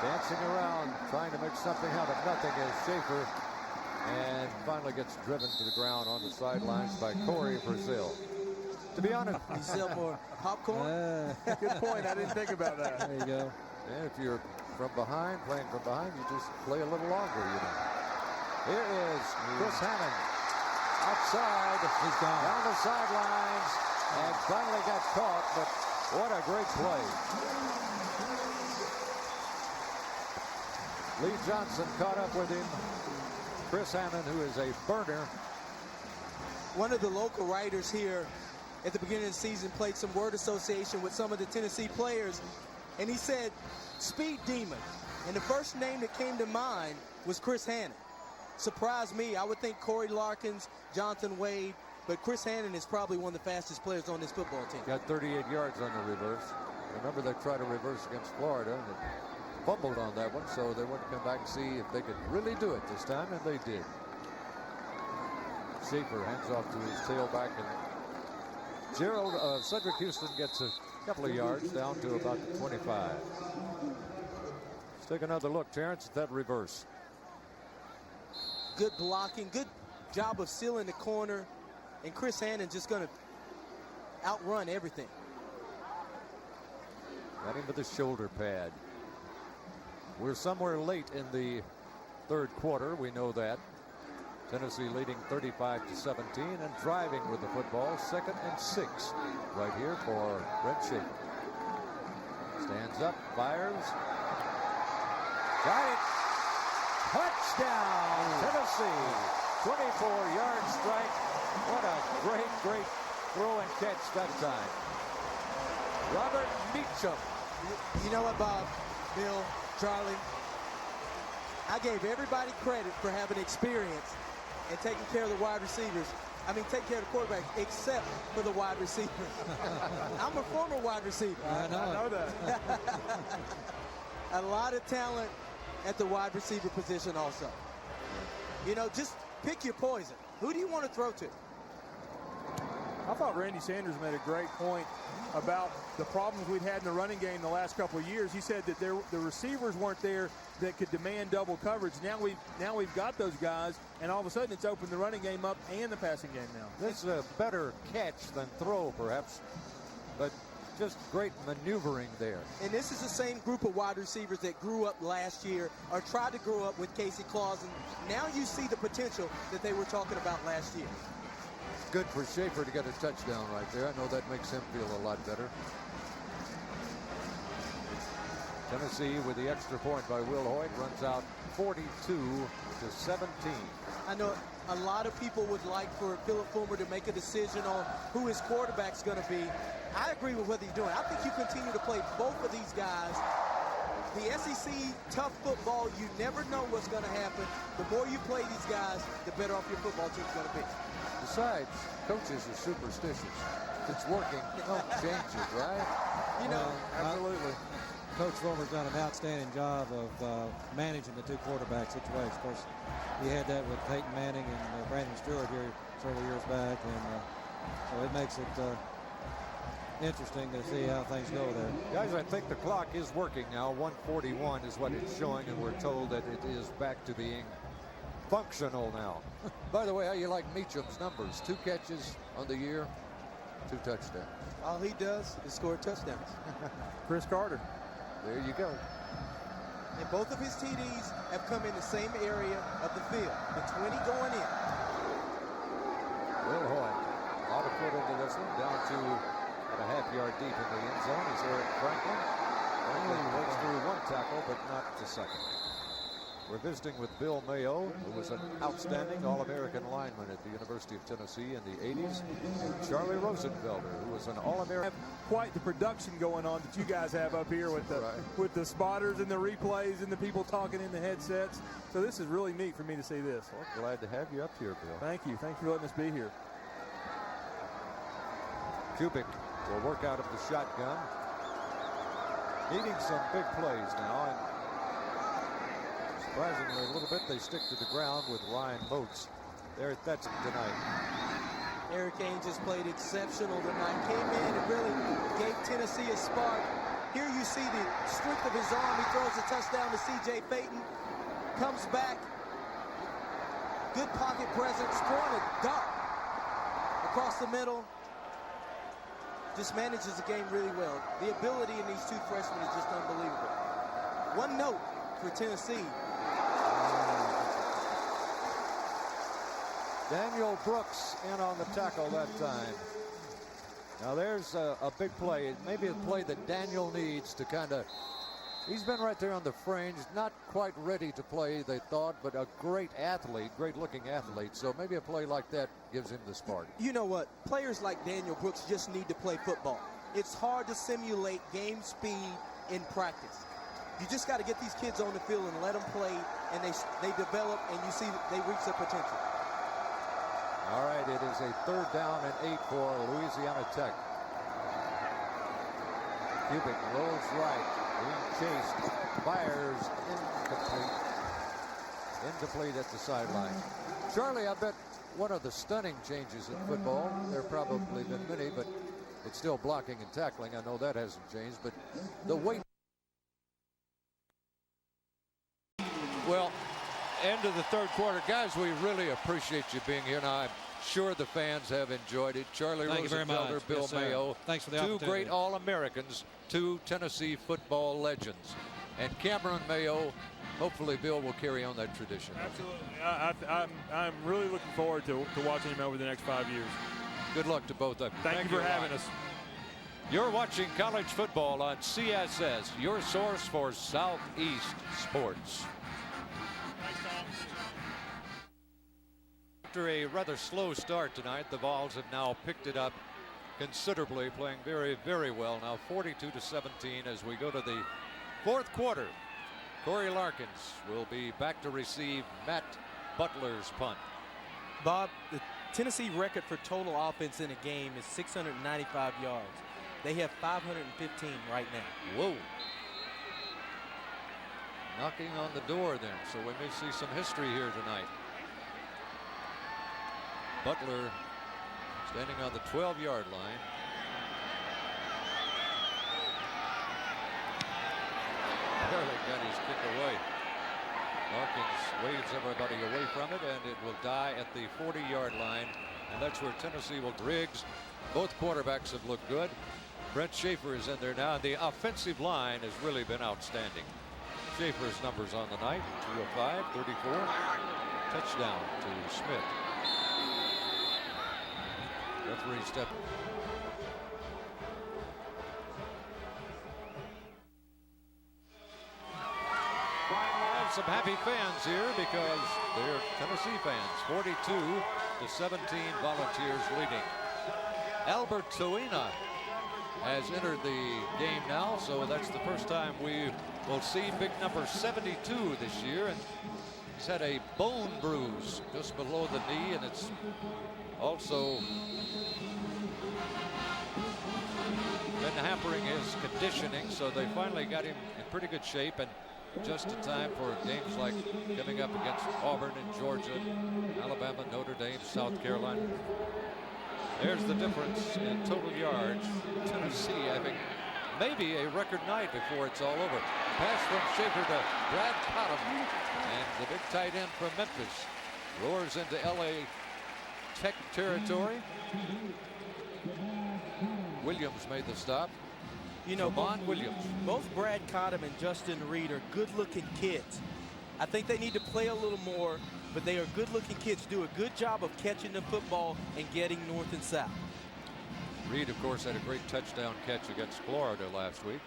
Dancing around, trying to make something out of nothing is Schaefer, and finally gets driven to the ground on the sidelines by Corey Brazil. To be honest, you sell more popcorn? Good point. I didn't think about that. There you go. And if you're from behind, playing from behind, you just play a little longer, you know. Here is Chris Hammond outside. He's gone. Down the sidelines. and finally got caught, but what a great play. Lee Johnson caught up with him. Chris Hammond, who is a burner. One of the local writers here at the beginning of the season played some word association with some of the Tennessee players, and he said, Speed Demon. And the first name that came to mind was Chris Hannon. Surprised me. I would think Corey Larkins, Jonathan Wade, but Chris Hannon is probably one of the fastest players on this football team. Got 38 yards on the reverse. Remember, they tried to reverse against Florida and it fumbled on that one, so they wanted to come back and see if they could really do it this time, and they did. Schaefer hands off to his tailback, and Cedric Houston gets a couple of yards down to about the 25. Let's take another look, Terrence, at that reverse. Good blocking, good job of sealing the corner, and Chris Hannon just going to outrun everything. Got him with the shoulder pad. We're somewhere late in the third quarter, we know that. Tennessee leading 35-17 and driving with the football. 2nd and 6 right here for Brett Schaefer. Stands up, fires. Got it. Touchdown, Tennessee. 24-yard strike. What a great throw and catch that time. Robert Meacham. You know what, Bob, Bill, Charlie? I gave everybody credit for having experience and taking care of the wide receivers. I mean, taking care of the quarterback, except for the wide receivers. I'm a former wide receiver. I know that. A lot of talent at the wide receiver position also. You know, just pick your poison. Who do you want to throw to? I thought Randy Sanders made a great point about the problems we'd had in the running game the last couple of years. He said that the receivers weren't there that could demand double coverage. Now we've got those guys, and all of a sudden it's opened the running game up and the passing game now. This is a better catch than throw, perhaps, but just great maneuvering there. And this is the same group of wide receivers that grew up last year or tried to grow up with Casey Clausen. Now you see the potential that they were talking about last year. Good for Schaefer to get a touchdown right there. I know that makes him feel a lot better. Tennessee with the extra point by Will Hoyt runs out 42-17. I know a lot of people would like for Philip Fulmer to make a decision on who his quarterback's going to be. I agree with what he's doing. I think you continue to play both of these guys. The SEC tough football, you never know what's going to happen. The more you play these guys, the better off your football team's going to be. Besides, coaches are superstitious. If it's working, don't change it, right? You know, Absolutely. Coach Fulmer's done an outstanding job of managing the two quarterback situation. Of course, he had that with Peyton Manning and Brandon Stewart here several years back, and so it makes it interesting to see how things go there. Guys, I think the clock is working now. 1:41 is what it's showing, and we're told that it is back to being functional now. By the way, how you like Meacham's numbers? 2 catches on the year, 2 touchdowns. all he does is score touchdowns. Chris Carter. There you go. And both of his TDs have come in the same area of the field, the 20 going in. Will Hoyt, a lot of foot into this one, down to about a half-yard deep in the end zone is Eric Franklin. Franklin works through 1 tackle, but not the second. We're visiting with Bill Mayo, who was an outstanding All-American lineman at the University of Tennessee in the 80s. And Charlie Rosenfelder, who was an All-American. Quite the production going on that you guys have up here with the spotters and the replays and the people talking in the headsets. So this is really neat for me to see this. Well, glad to have you up here, Bill. Thank you. Thanks for letting us be here. Kubik will work out of the shotgun. Needing some big plays now, and surprisingly a little bit they stick to the ground with Ryan Moats. That's tonight. Eric Ainge has played exceptional tonight. Came in and really gave Tennessee a spark. Here you see the strength of his arm. He throws a touchdown to C.J. Payton. Comes back. Good pocket presence. Throwing a dart across the middle. Just manages the game really well. The ability in these 2 freshmen is just unbelievable. One note for Tennessee. Daniel Brooks in on the tackle that time. Now there's a big play, maybe a play that Daniel needs to kind of, he's been right there on the fringe, not quite ready to play, they thought, but a great athlete, great looking athlete. So maybe a play like that gives him the spark. You know what? Players like Daniel Brooks just need to play football. It's hard to simulate game speed in practice. You just got to get these kids on the field and let them play, and they develop, and you see they reach their potential. All right, it is a 3rd down and 8 for Louisiana Tech. Cubic rolls right, being chased, fires incomplete at the sideline. Charlie, I bet one of the stunning changes in football, there have probably been many, but it's still blocking and tackling. I know that hasn't changed, but the weight. Well, end of the 3rd quarter. Guys, we really appreciate you being here. Now, I'm sure the fans have enjoyed it. Charlie Rosenfelder, Bill Mayo. Thanks for the 2 opportunity. great All-Americans, 2 Tennessee football legends. And Cameron Mayo, hopefully Bill will carry on that tradition. Absolutely. I'm really looking forward to watching him over the next 5 years. Good luck to both of you. Thank you for having us. You're watching college football on CSS, your source for Southeast sports. After a rather slow start tonight, the Vols have now picked it up considerably, playing very, very well now, 42-17 as we go to the 4th quarter. Corey Larkins will be back to receive Matt Butler's punt. Bob, the Tennessee record for total offense in a game is 695 yards. They have 515 right now. Whoa. Knocking on the door then, so we may see some history here tonight. Butler standing on the 12-yard line. Barely got his kick away. Larkins waves everybody away from it, and it will die at the 40-yard line. And that's where Tennessee will. Driggs, both quarterbacks have looked good. Brent Schaefer is in there now. The offensive line has really been outstanding. Schaefer's numbers on the night, 205, 34. Touchdown to Smith. Referee step. Have some happy fans here because they're Tennessee fans. 42-17 Volunteers leading. Albert Tuina has entered the game now, so that's the first time we will see big number 72 this year, and he's had a bone bruise just below the knee, and it's also been hampering his conditioning, so they finally got him in pretty good shape and just in time for games like coming up against Auburn and Georgia, Alabama, Notre Dame, South Carolina. There's the difference in total yards. Tennessee having maybe a record night before it's all over. Pass from Schaefer to Brad Cottom, and the big tight end from Memphis roars into LA Tech territory. Williams made the stop. You know, Williams. Both Brad Cottom and Justin Reed are good-looking kids. I think they need to play a little more, but they are good-looking kids, do a good job of catching the football and getting north and south. Reed, of course, had a great touchdown catch against Florida last week.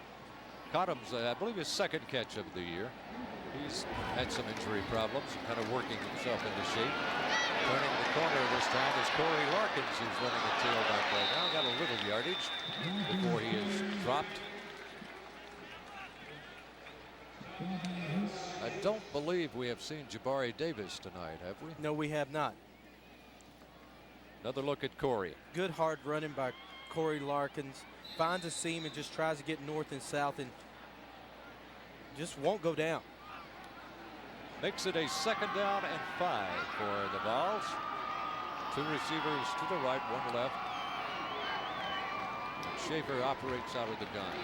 Cottom's, I believe, his 2nd catch of the year. He's had some injury problems, kind of working himself into shape. Turning the corner this time is Corey Larkins, who's running the tailback right now. Got a little yardage before he is dropped. I don't believe we have seen Jabari Davis tonight, have we? No, we have not. Another look at Corey. Good hard running by Corey Larkins. Finds a seam and just tries to get north and south and just won't go down. Makes it a 2nd down and 5 for the Vols. 2 receivers to the right, 1 left. Schaefer operates out of the gun.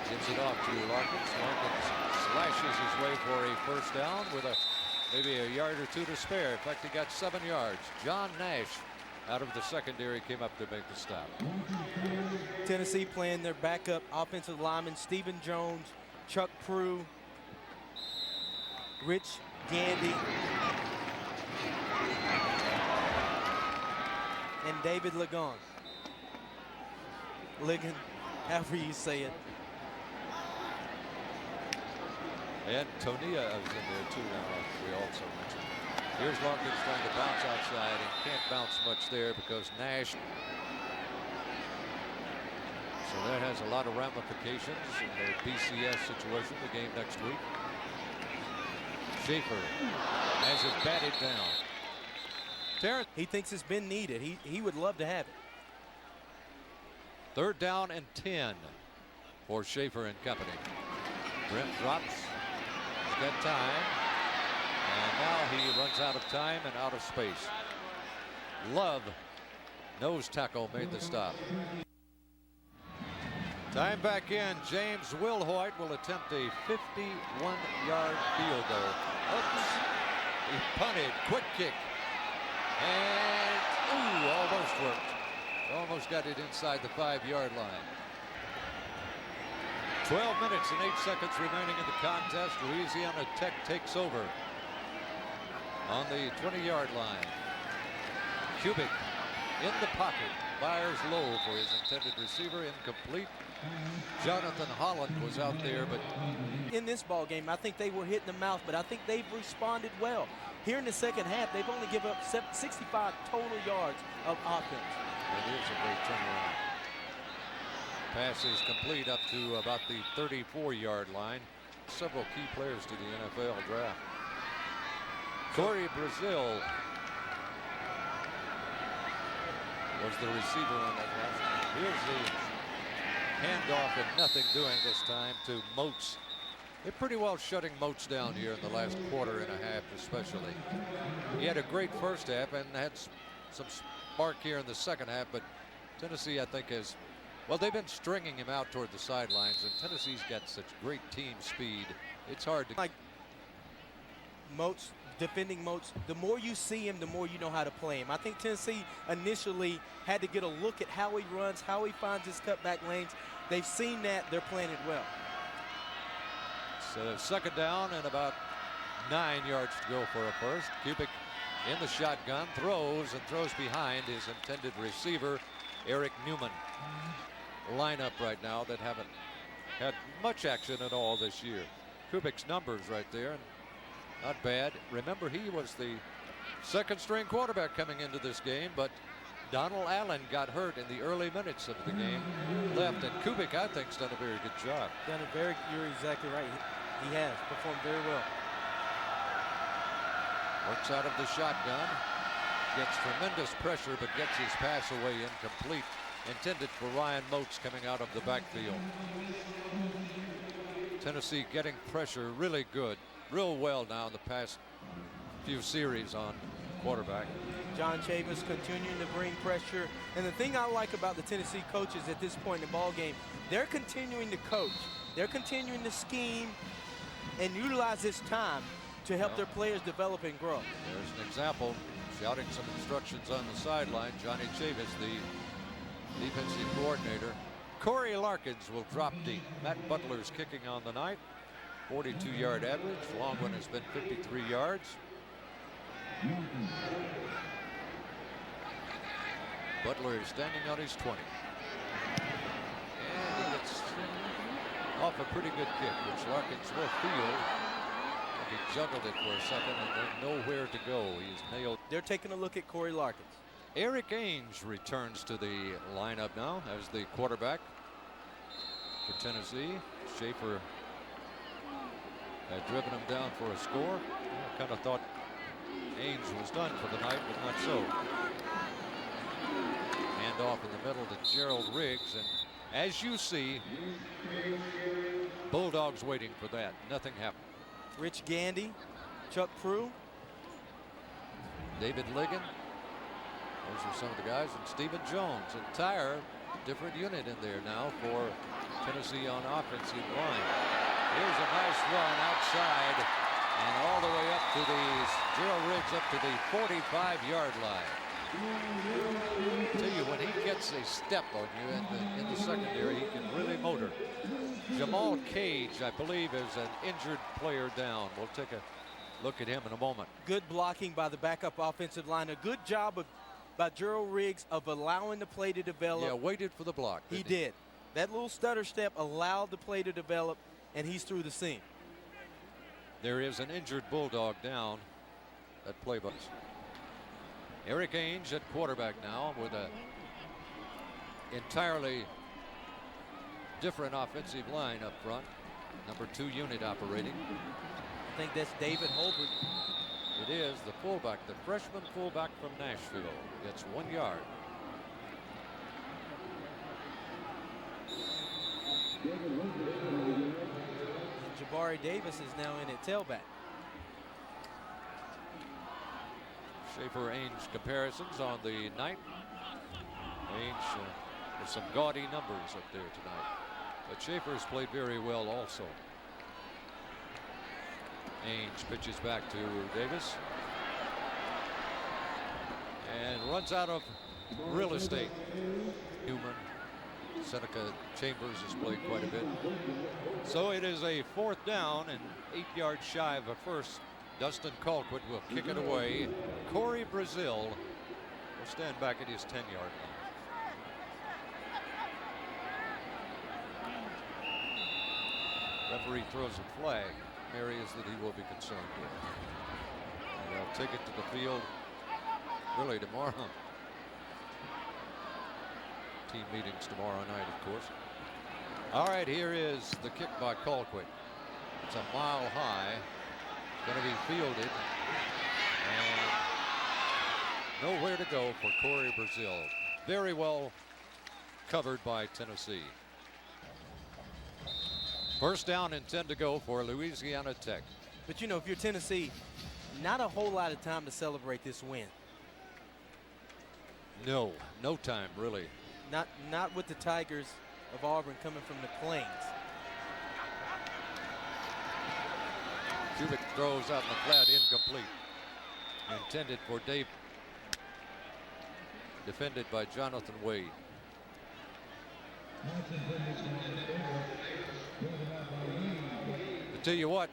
Gives it off to Larkins. Larkins slashes his way for a 1st down with maybe a yard or 2 to spare. In fact, he got 7 yards. John Nash out of the secondary came up to make the stop. Tennessee playing their backup offensive lineman, Stephen Jones, Chuck Prue, Rich Gandy, and David Lagon. Ligon, however you say it. And Tonia is in there too now, we also mentioned. Here's Larkins trying to bounce outside and can't bounce much there because Nash. So that has a lot of ramifications in the BCS situation, the game next week. Schaefer has it batted down. Terrence. He thinks it's been needed. He would love to have it. 3rd down and 10 for Schaefer and company. Brent drops. He's got time. And now he runs out of time and out of space. Love, nose tackle, made the stop. Time back in. James Wilhoit will attempt a 51-yard field goal. Oops. He punted. Quick kick. And, almost worked. Almost got it inside the 5-yard line. 12 minutes and 8 seconds remaining in the contest. Louisiana Tech takes over on the 20-yard line. Kubik in the pocket. Fires low for his intended receiver. Incomplete. Jonathan Holland was out there, but in this ball game, I think they were hit in the mouth, but I think they've responded well. Here in the second half, they've only given up 65 total yards of offense. It is a great turnaround. Pass is complete up to about the 34-yard line. Several key players to the NFL draft. Corey Brazil was the receiver on that last. Here's the handoff and nothing doing this time to Moats. They're pretty well shutting Moats down here in the last quarter and a half especially. He had a great first half and had some spark here in the second half, but Tennessee, I think, has, well, they've been stringing him out toward the sidelines, and Tennessee's got such great team speed. It's hard to. Like Moats, defending Moats, the more you see him, the more you know how to play him. I think Tennessee initially had to get a look at how he runs, how he finds his cutback lanes. They've seen that. They're playing it well. So 2nd down and about 9 yards to go for a first. Kubik in the shotgun, throws and throws behind his intended receiver, Eric Newman. Lineup right now that haven't had much action at all this year. Kubik's numbers right there, and not bad. Remember, he was the 2nd-string quarterback coming into this game, but Donald Allen got hurt in the early minutes of the game, left, and Kubik, I think, has done a very good job. You're exactly right. He has performed very well. Works out of the shotgun, gets tremendous pressure, but gets his pass away incomplete. Intended for Ryan Moats coming out of the backfield. Tennessee getting pressure really good, real well now in the past few series on quarterback. John Chavis continuing to bring pressure. And the thing I like about the Tennessee coaches at this point in the ball game, they're continuing to coach. They're continuing to scheme and utilize this time to help their players develop and grow. There's an example, shouting some instructions on the sideline. Johnny Chavis, the defensive coordinator. Corey Larkins will drop deep. Matt Butler's kicking on the night. 42-yard average. Long one has been 53 yards. Butler is standing on his 20. And he gets off a pretty good kick, which Larkins will field. He juggled it for a second and then nowhere to go. He's nailed. They're taking a look at Corey Larkins. Eric Ainge returns to the lineup now as the quarterback for Tennessee. Schaefer had driven him down for a score. I kind of thought Ainge was done for the night, but not so. Hand off in the middle to Gerald Riggs, and as you see, Bulldogs waiting for that. Nothing happened. Rich Gandy, Chuck Prue, David Ligon. Those are some of the guys, and Stephen Jones. Entire different unit in there now for Tennessee on offensive line. Here's a nice run outside and all the way up to the Gerald Riggs up to the 45-yard line. I tell you, when he gets a step on you in the secondary, he can really motor. Jamal Cage, I believe, is an injured player down. We'll take a look at him in a moment. Good blocking by the backup offensive line. A good job of by Gerald Riggs of allowing the play to develop. Yeah, waited for the block. He did. That little stutter step allowed the play to develop, and he's through the seam. There is an injured Bulldog down. That play bus. Eric Ainge at quarterback now with a entirely different offensive line up front. Number 2 unit operating. I think that's David Holbert. It is the fullback, the freshman fullback from Nashville. Gets 1 yard. Jabari Davis is now in at tailback. Schaefer-Ainge comparisons on the night. Ainge with some gaudy numbers up there tonight. But Schaefer's played very well also. Ainge pitches back to Davis. And runs out of real estate. Newman. Seneca Chambers has played quite a bit. So it is a 4th down and 8 yards shy of a first. Dustin Colquitt will kick it away. Corey Brazil will stand back at his 10-yard line. Referee throws a flag. Areas that he will be concerned with. And they'll take it to the field really tomorrow. Team meetings tomorrow night, of course. All right, here is the kick by Colquitt. It's a mile high. Going to be fielded. And nowhere to go for Corey Brazil. Very well covered by Tennessee. First down and 10 to go for Louisiana Tech. But, you know, if you're Tennessee, not a whole lot of time to celebrate this win. No time, really. Not with the Tigers of Auburn coming from the Plains. Kubik throws out in the flat, incomplete. Intended for Dave. Defended by Jonathan Wade. I tell you what,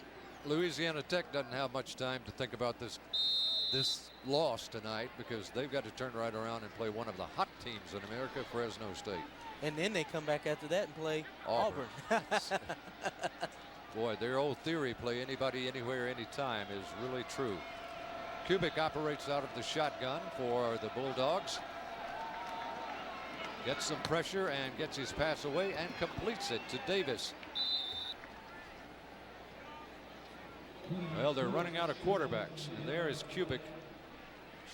Louisiana Tech doesn't have much time to think about this loss tonight, because they've got to turn right around and play one of the hot teams in America, Fresno State. And then they come back after that and play Auburn. Boy, their old theory, play anybody, anywhere, anytime, is really true. Kubik operates out of the shotgun for the Bulldogs. Gets some pressure and gets his pass away and completes it to Davis. Well, they're running out of quarterbacks. And there is Kubik.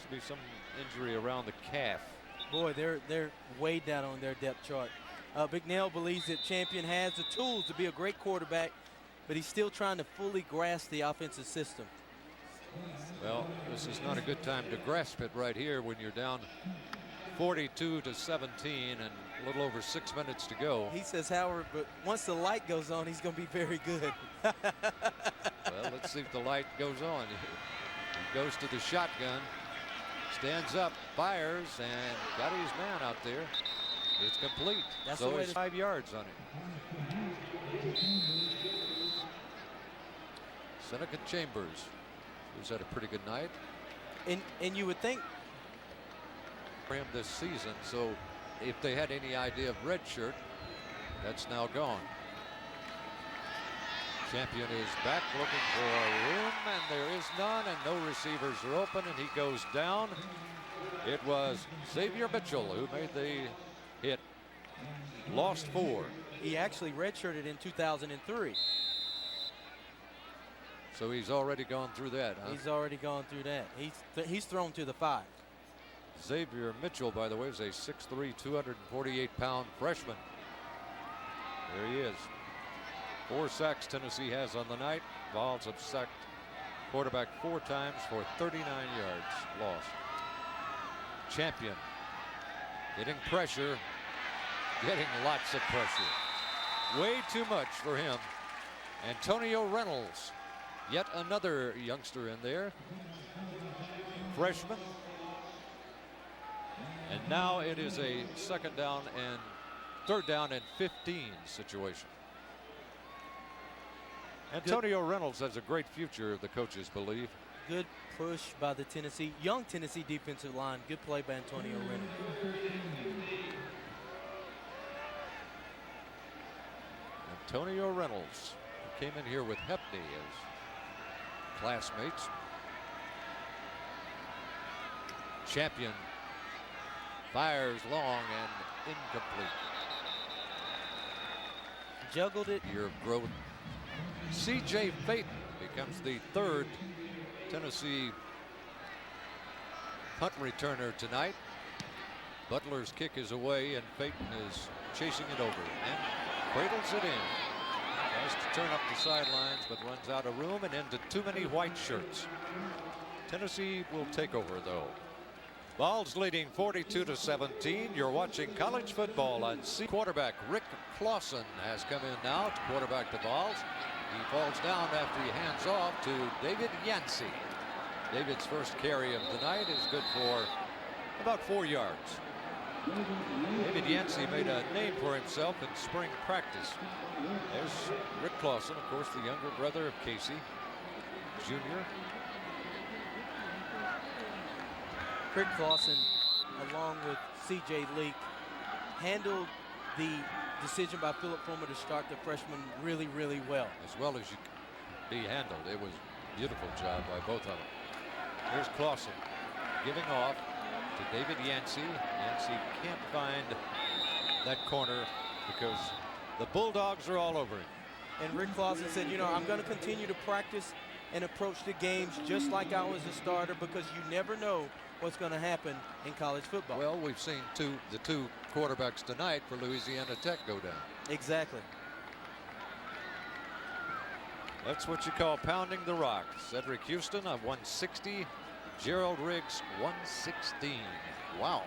Should be some injury around the calf. Boy, they're way down on their depth chart. McNeil believes that Champion has the tools to be a great quarterback, but he's still trying to fully grasp the offensive system. Well, this is not a good time to grasp it right here when you're down 42-17 and a little over 6 minutes to go. He says, Howard, but once the light goes on, he's going to be very good. Well, let's see if the light goes on. He goes to the shotgun, stands up, fires, and got his man out there. It's complete. That's so the way it's 5 yards on it. Seneca Chambers, who's had a pretty good night. And you would think for him this season, so if they had any idea of red shirt, that's now gone. Champion is back looking for room, and there is none, and no receivers are open, and he goes down. It was Xavier Mitchell who made the hit. Lost 4. he actually redshirted in 2003. So he's already gone through that, huh? He's already gone through that. He's thrown to the 5. Xavier Mitchell, by the way, is a 6'3", 248-pound freshman. There he is. 4 sacks Tennessee has on the night. Vols have sacked quarterback 4 times for 39 yards lost. Champion getting pressure, getting lots of pressure. Way too much for him. Antonio Reynolds, yet another youngster in there. Freshman. And now it is a third down and 15 situation. Antonio Reynolds has a great future, the coaches believe. Good push by the young Tennessee defensive line. Good play by Antonio Reynolds. Antonio Reynolds came in here with Hepney as classmates. Champion fires long and incomplete. Juggled it. Year of growth. C.J. Payton becomes the third Tennessee punt returner tonight. Butler's kick is away and Payton is chasing it over and cradles it in. Tries to turn up the sidelines but runs out of room and into too many white shirts. Tennessee will take over though. Vols leading 42-17. You're watching college football on C. Quarterback Rick Clausen has come in now to quarterback the Vols. He falls down after he hands off to David Yancey. David's first carry of the night is good for about 4 yards. David Yancey made a name for himself in spring practice. There's Rick Clausen, of course, the younger brother of Casey Jr. Rick Clausen, along with C.J. Leak, handled the decision by Philip Fulmer to start the freshman really, really well. As well as you be handled. It was a beautiful job by both of them. Here's Clausen giving off to David Yancey. Yancey can't find that corner because the Bulldogs are all over him. And Rick Clausen said, you know, I'm going to continue to practice and approach the games just like I was a starter because you never know what's going to happen in college football. Well, we've seen the two quarterbacks tonight for Louisiana Tech go down. Exactly. That's what you call pounding the rock. Cedric Houston of 160. Gerald Riggs 116. Wow.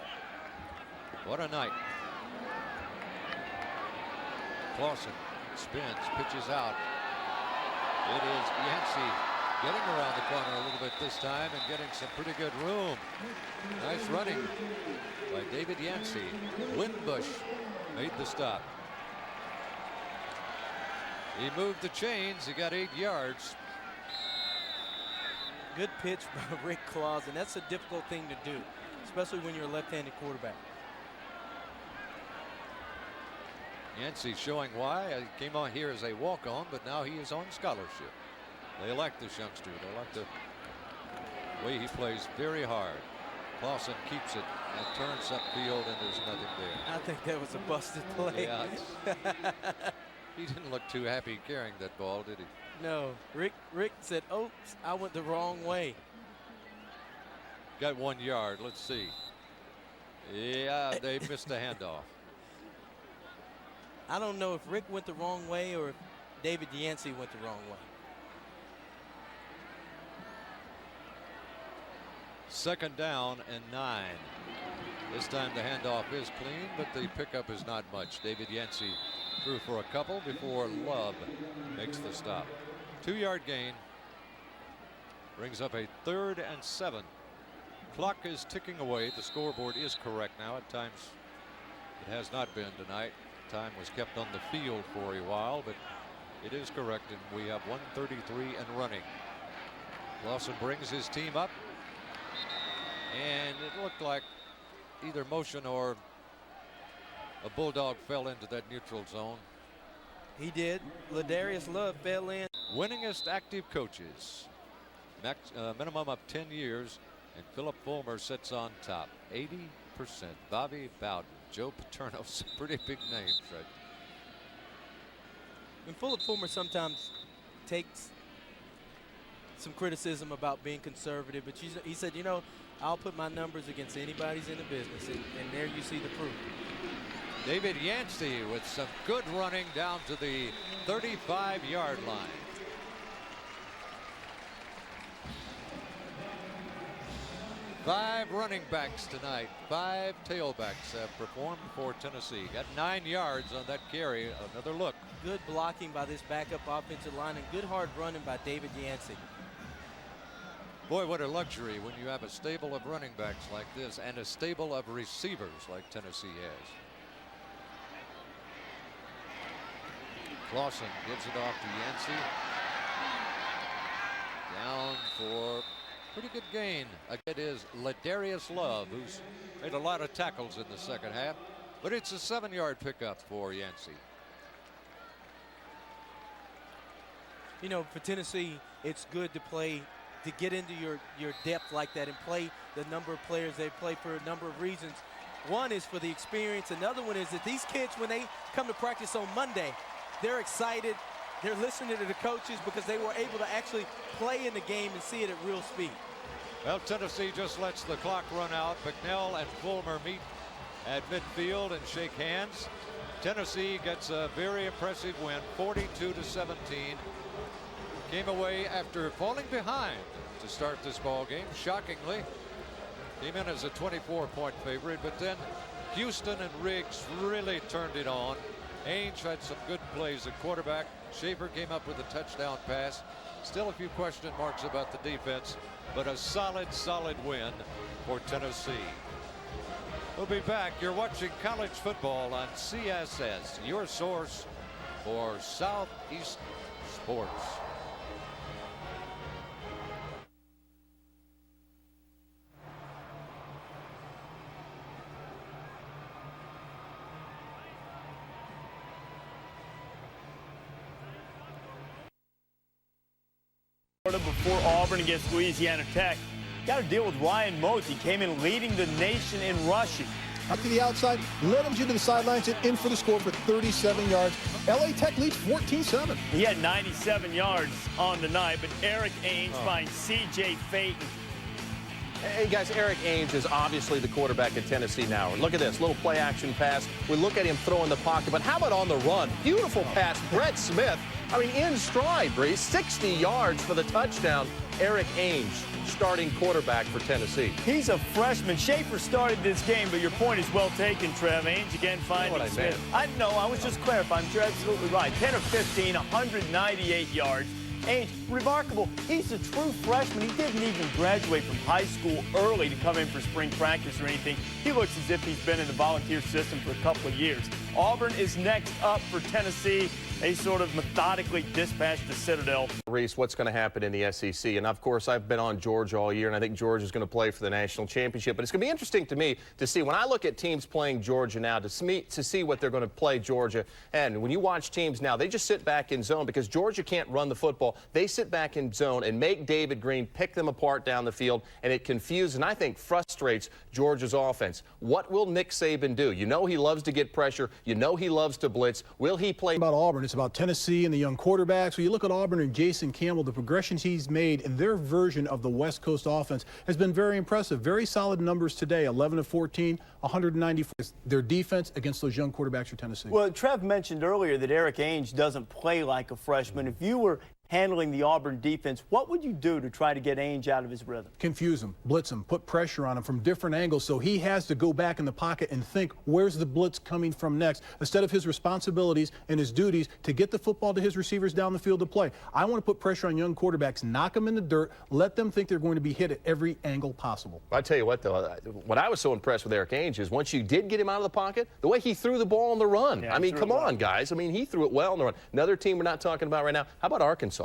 What a night. Clausen spins, pitches out. It is Yancey getting around the corner a little bit this time and getting some pretty good room. Nice running by David Yancey. Windbush made the stop. He moved the chains. He got 8 yards. Good pitch by Rick Clausen. That's a difficult thing to do, especially when you're a left-handed quarterback. Yancey showing why. He came on here as a walk-on, but now he is on scholarship. They like this youngster. They like the way he plays very hard. Clausen keeps it and turns upfield, and there's nothing there. I think that was a busted play. Yeah. He didn't look too happy carrying that ball, did he? No. Rick said, oops, I went the wrong way. Got 1 yard. Let's see. Yeah, they missed the handoff. I don't know if Rick went the wrong way or if David Yancey went the wrong way. Second down and 9. This time the handoff is clean, but the pickup is not much. David Yancey threw for a couple before Love makes the stop. 2-yard gain. Brings up a 3rd and 7. Clock is ticking away. The scoreboard is correct now. At times it has not been tonight. Time was kept on the field for a while, but it is correct, and we have 1:33 and running. Clausen brings his team up, and it looked like either motion or a Bulldog fell into that neutral zone. He did. Ladarius Love fell in. Winningest active coaches, minimum of 10 years, and Philip Fulmer sits on top, 80%. Bobby Bowden, Joe Paterno, some pretty big names, right? And Philip Fulmer sometimes takes some criticism about being conservative, but he said, you know, I'll put my numbers against anybody's in the business, and there you see the proof. David Yancey with some good running down to the 35-yard line. Five running backs tonight. 5 tailbacks have performed for Tennessee. Got 9 yards on that carry. Another look. Good blocking by this backup offensive line and good hard running by David Yancey. Boy, what a luxury when you have a stable of running backs like this and a stable of receivers like Tennessee has. Clausen gives it off to Yancey. Down for Pretty good gain. It is Ladarius Love, who's made a lot of tackles in the second half, but it's a 7-yard pickup for Yancey. You know, for Tennessee, it's good to play, to get into your depth like that and play the number of players they play for a number of reasons. One is for the experience. Another one is that these kids, when they come to practice on Monday, they're excited. They're listening to the coaches because they were able to actually play in the game and see it at real speed. Well, Tennessee just lets the clock run out. McNell and Fulmer meet at midfield and shake hands. Tennessee gets a very impressive win, 42-17. Came away after falling behind to start this ball game, shockingly. Came in as a 24-point favorite, but then Houston and Riggs really turned it on. Ainge had some good plays at quarterback. Schaefer came up with a touchdown pass. Still a few question marks about the defense, but a solid win for Tennessee. We'll be back. You're watching college football on CSS, your source for Southeast sports. Before Auburn against Louisiana Tech. Got to deal with Ryan Motes. He came in leading the nation in rushing. Up to the outside, led him to the sidelines and in for the score for 37 yards. LA Tech leads 14-7. He had 97 yards on the night, but Eric Ainge finds C.J. Phaeton. Hey, guys, Eric Ainge is obviously the quarterback at Tennessee now. Look at this, little play-action pass. We look at him throw in the pocket, but how about on the run? Beautiful pass. Brett Smith, I mean, in stride, Breeze. 60 yards for the touchdown. Eric Ainge, starting quarterback for Tennessee. He's a freshman. Schaefer started this game, but your point is well taken, Trev. Ainge again finding Smith. I know, I was just clarifying. You're absolutely right. 10 of 15, 198 yards. Ainge, remarkable. He's a true freshman. He didn't even graduate from high school early to come in for spring practice or anything. He looks as if he's been in the volunteer system for a couple of years. Auburn is next up for Tennessee. They sort of methodically dispatched the Citadel. Reese, what's going to happen in the SEC? And, of course, I've been on Georgia all year, and I think Georgia's going to play for the national championship. But it's going to be interesting to me to see, when I look at teams playing Georgia now, to see what they're going to play Georgia. And when you watch teams now, they just sit back in zone because Georgia can't run the football. They sit back in zone and make David Green pick them apart down the field, and it confuses and I think frustrates Georgia's offense. What will Nick Saban do? You know he loves to get pressure. You know he loves to blitz. Will he play? About Auburn, it's about Tennessee and the young quarterbacks. When you look at Auburn and Jason Campbell, the progressions he's made in their version of the West Coast offense has been very impressive. Very solid numbers today, 11 of 14, 194. Their defense against those young quarterbacks for Tennessee. Well, Trev mentioned earlier that Eric Ainge doesn't play like a freshman. If you were handling the Auburn defense, what would you do to try to get Ainge out of his rhythm? Confuse him, blitz him, put pressure on him from different angles so he has to go back in the pocket and think, where's the blitz coming from next, instead of his responsibilities and his duties to get the football to his receivers down the field to play. I want to put pressure on young quarterbacks, knock them in the dirt, let them think they're going to be hit at every angle possible. I tell you what, though, what I was so impressed with Eric Ainge is once you did get him out of the pocket, the way he threw the ball on the run. Yeah, I mean, come on, guys. I mean, he threw it well on the run. Another team we're not talking about right now, how about Arkansas?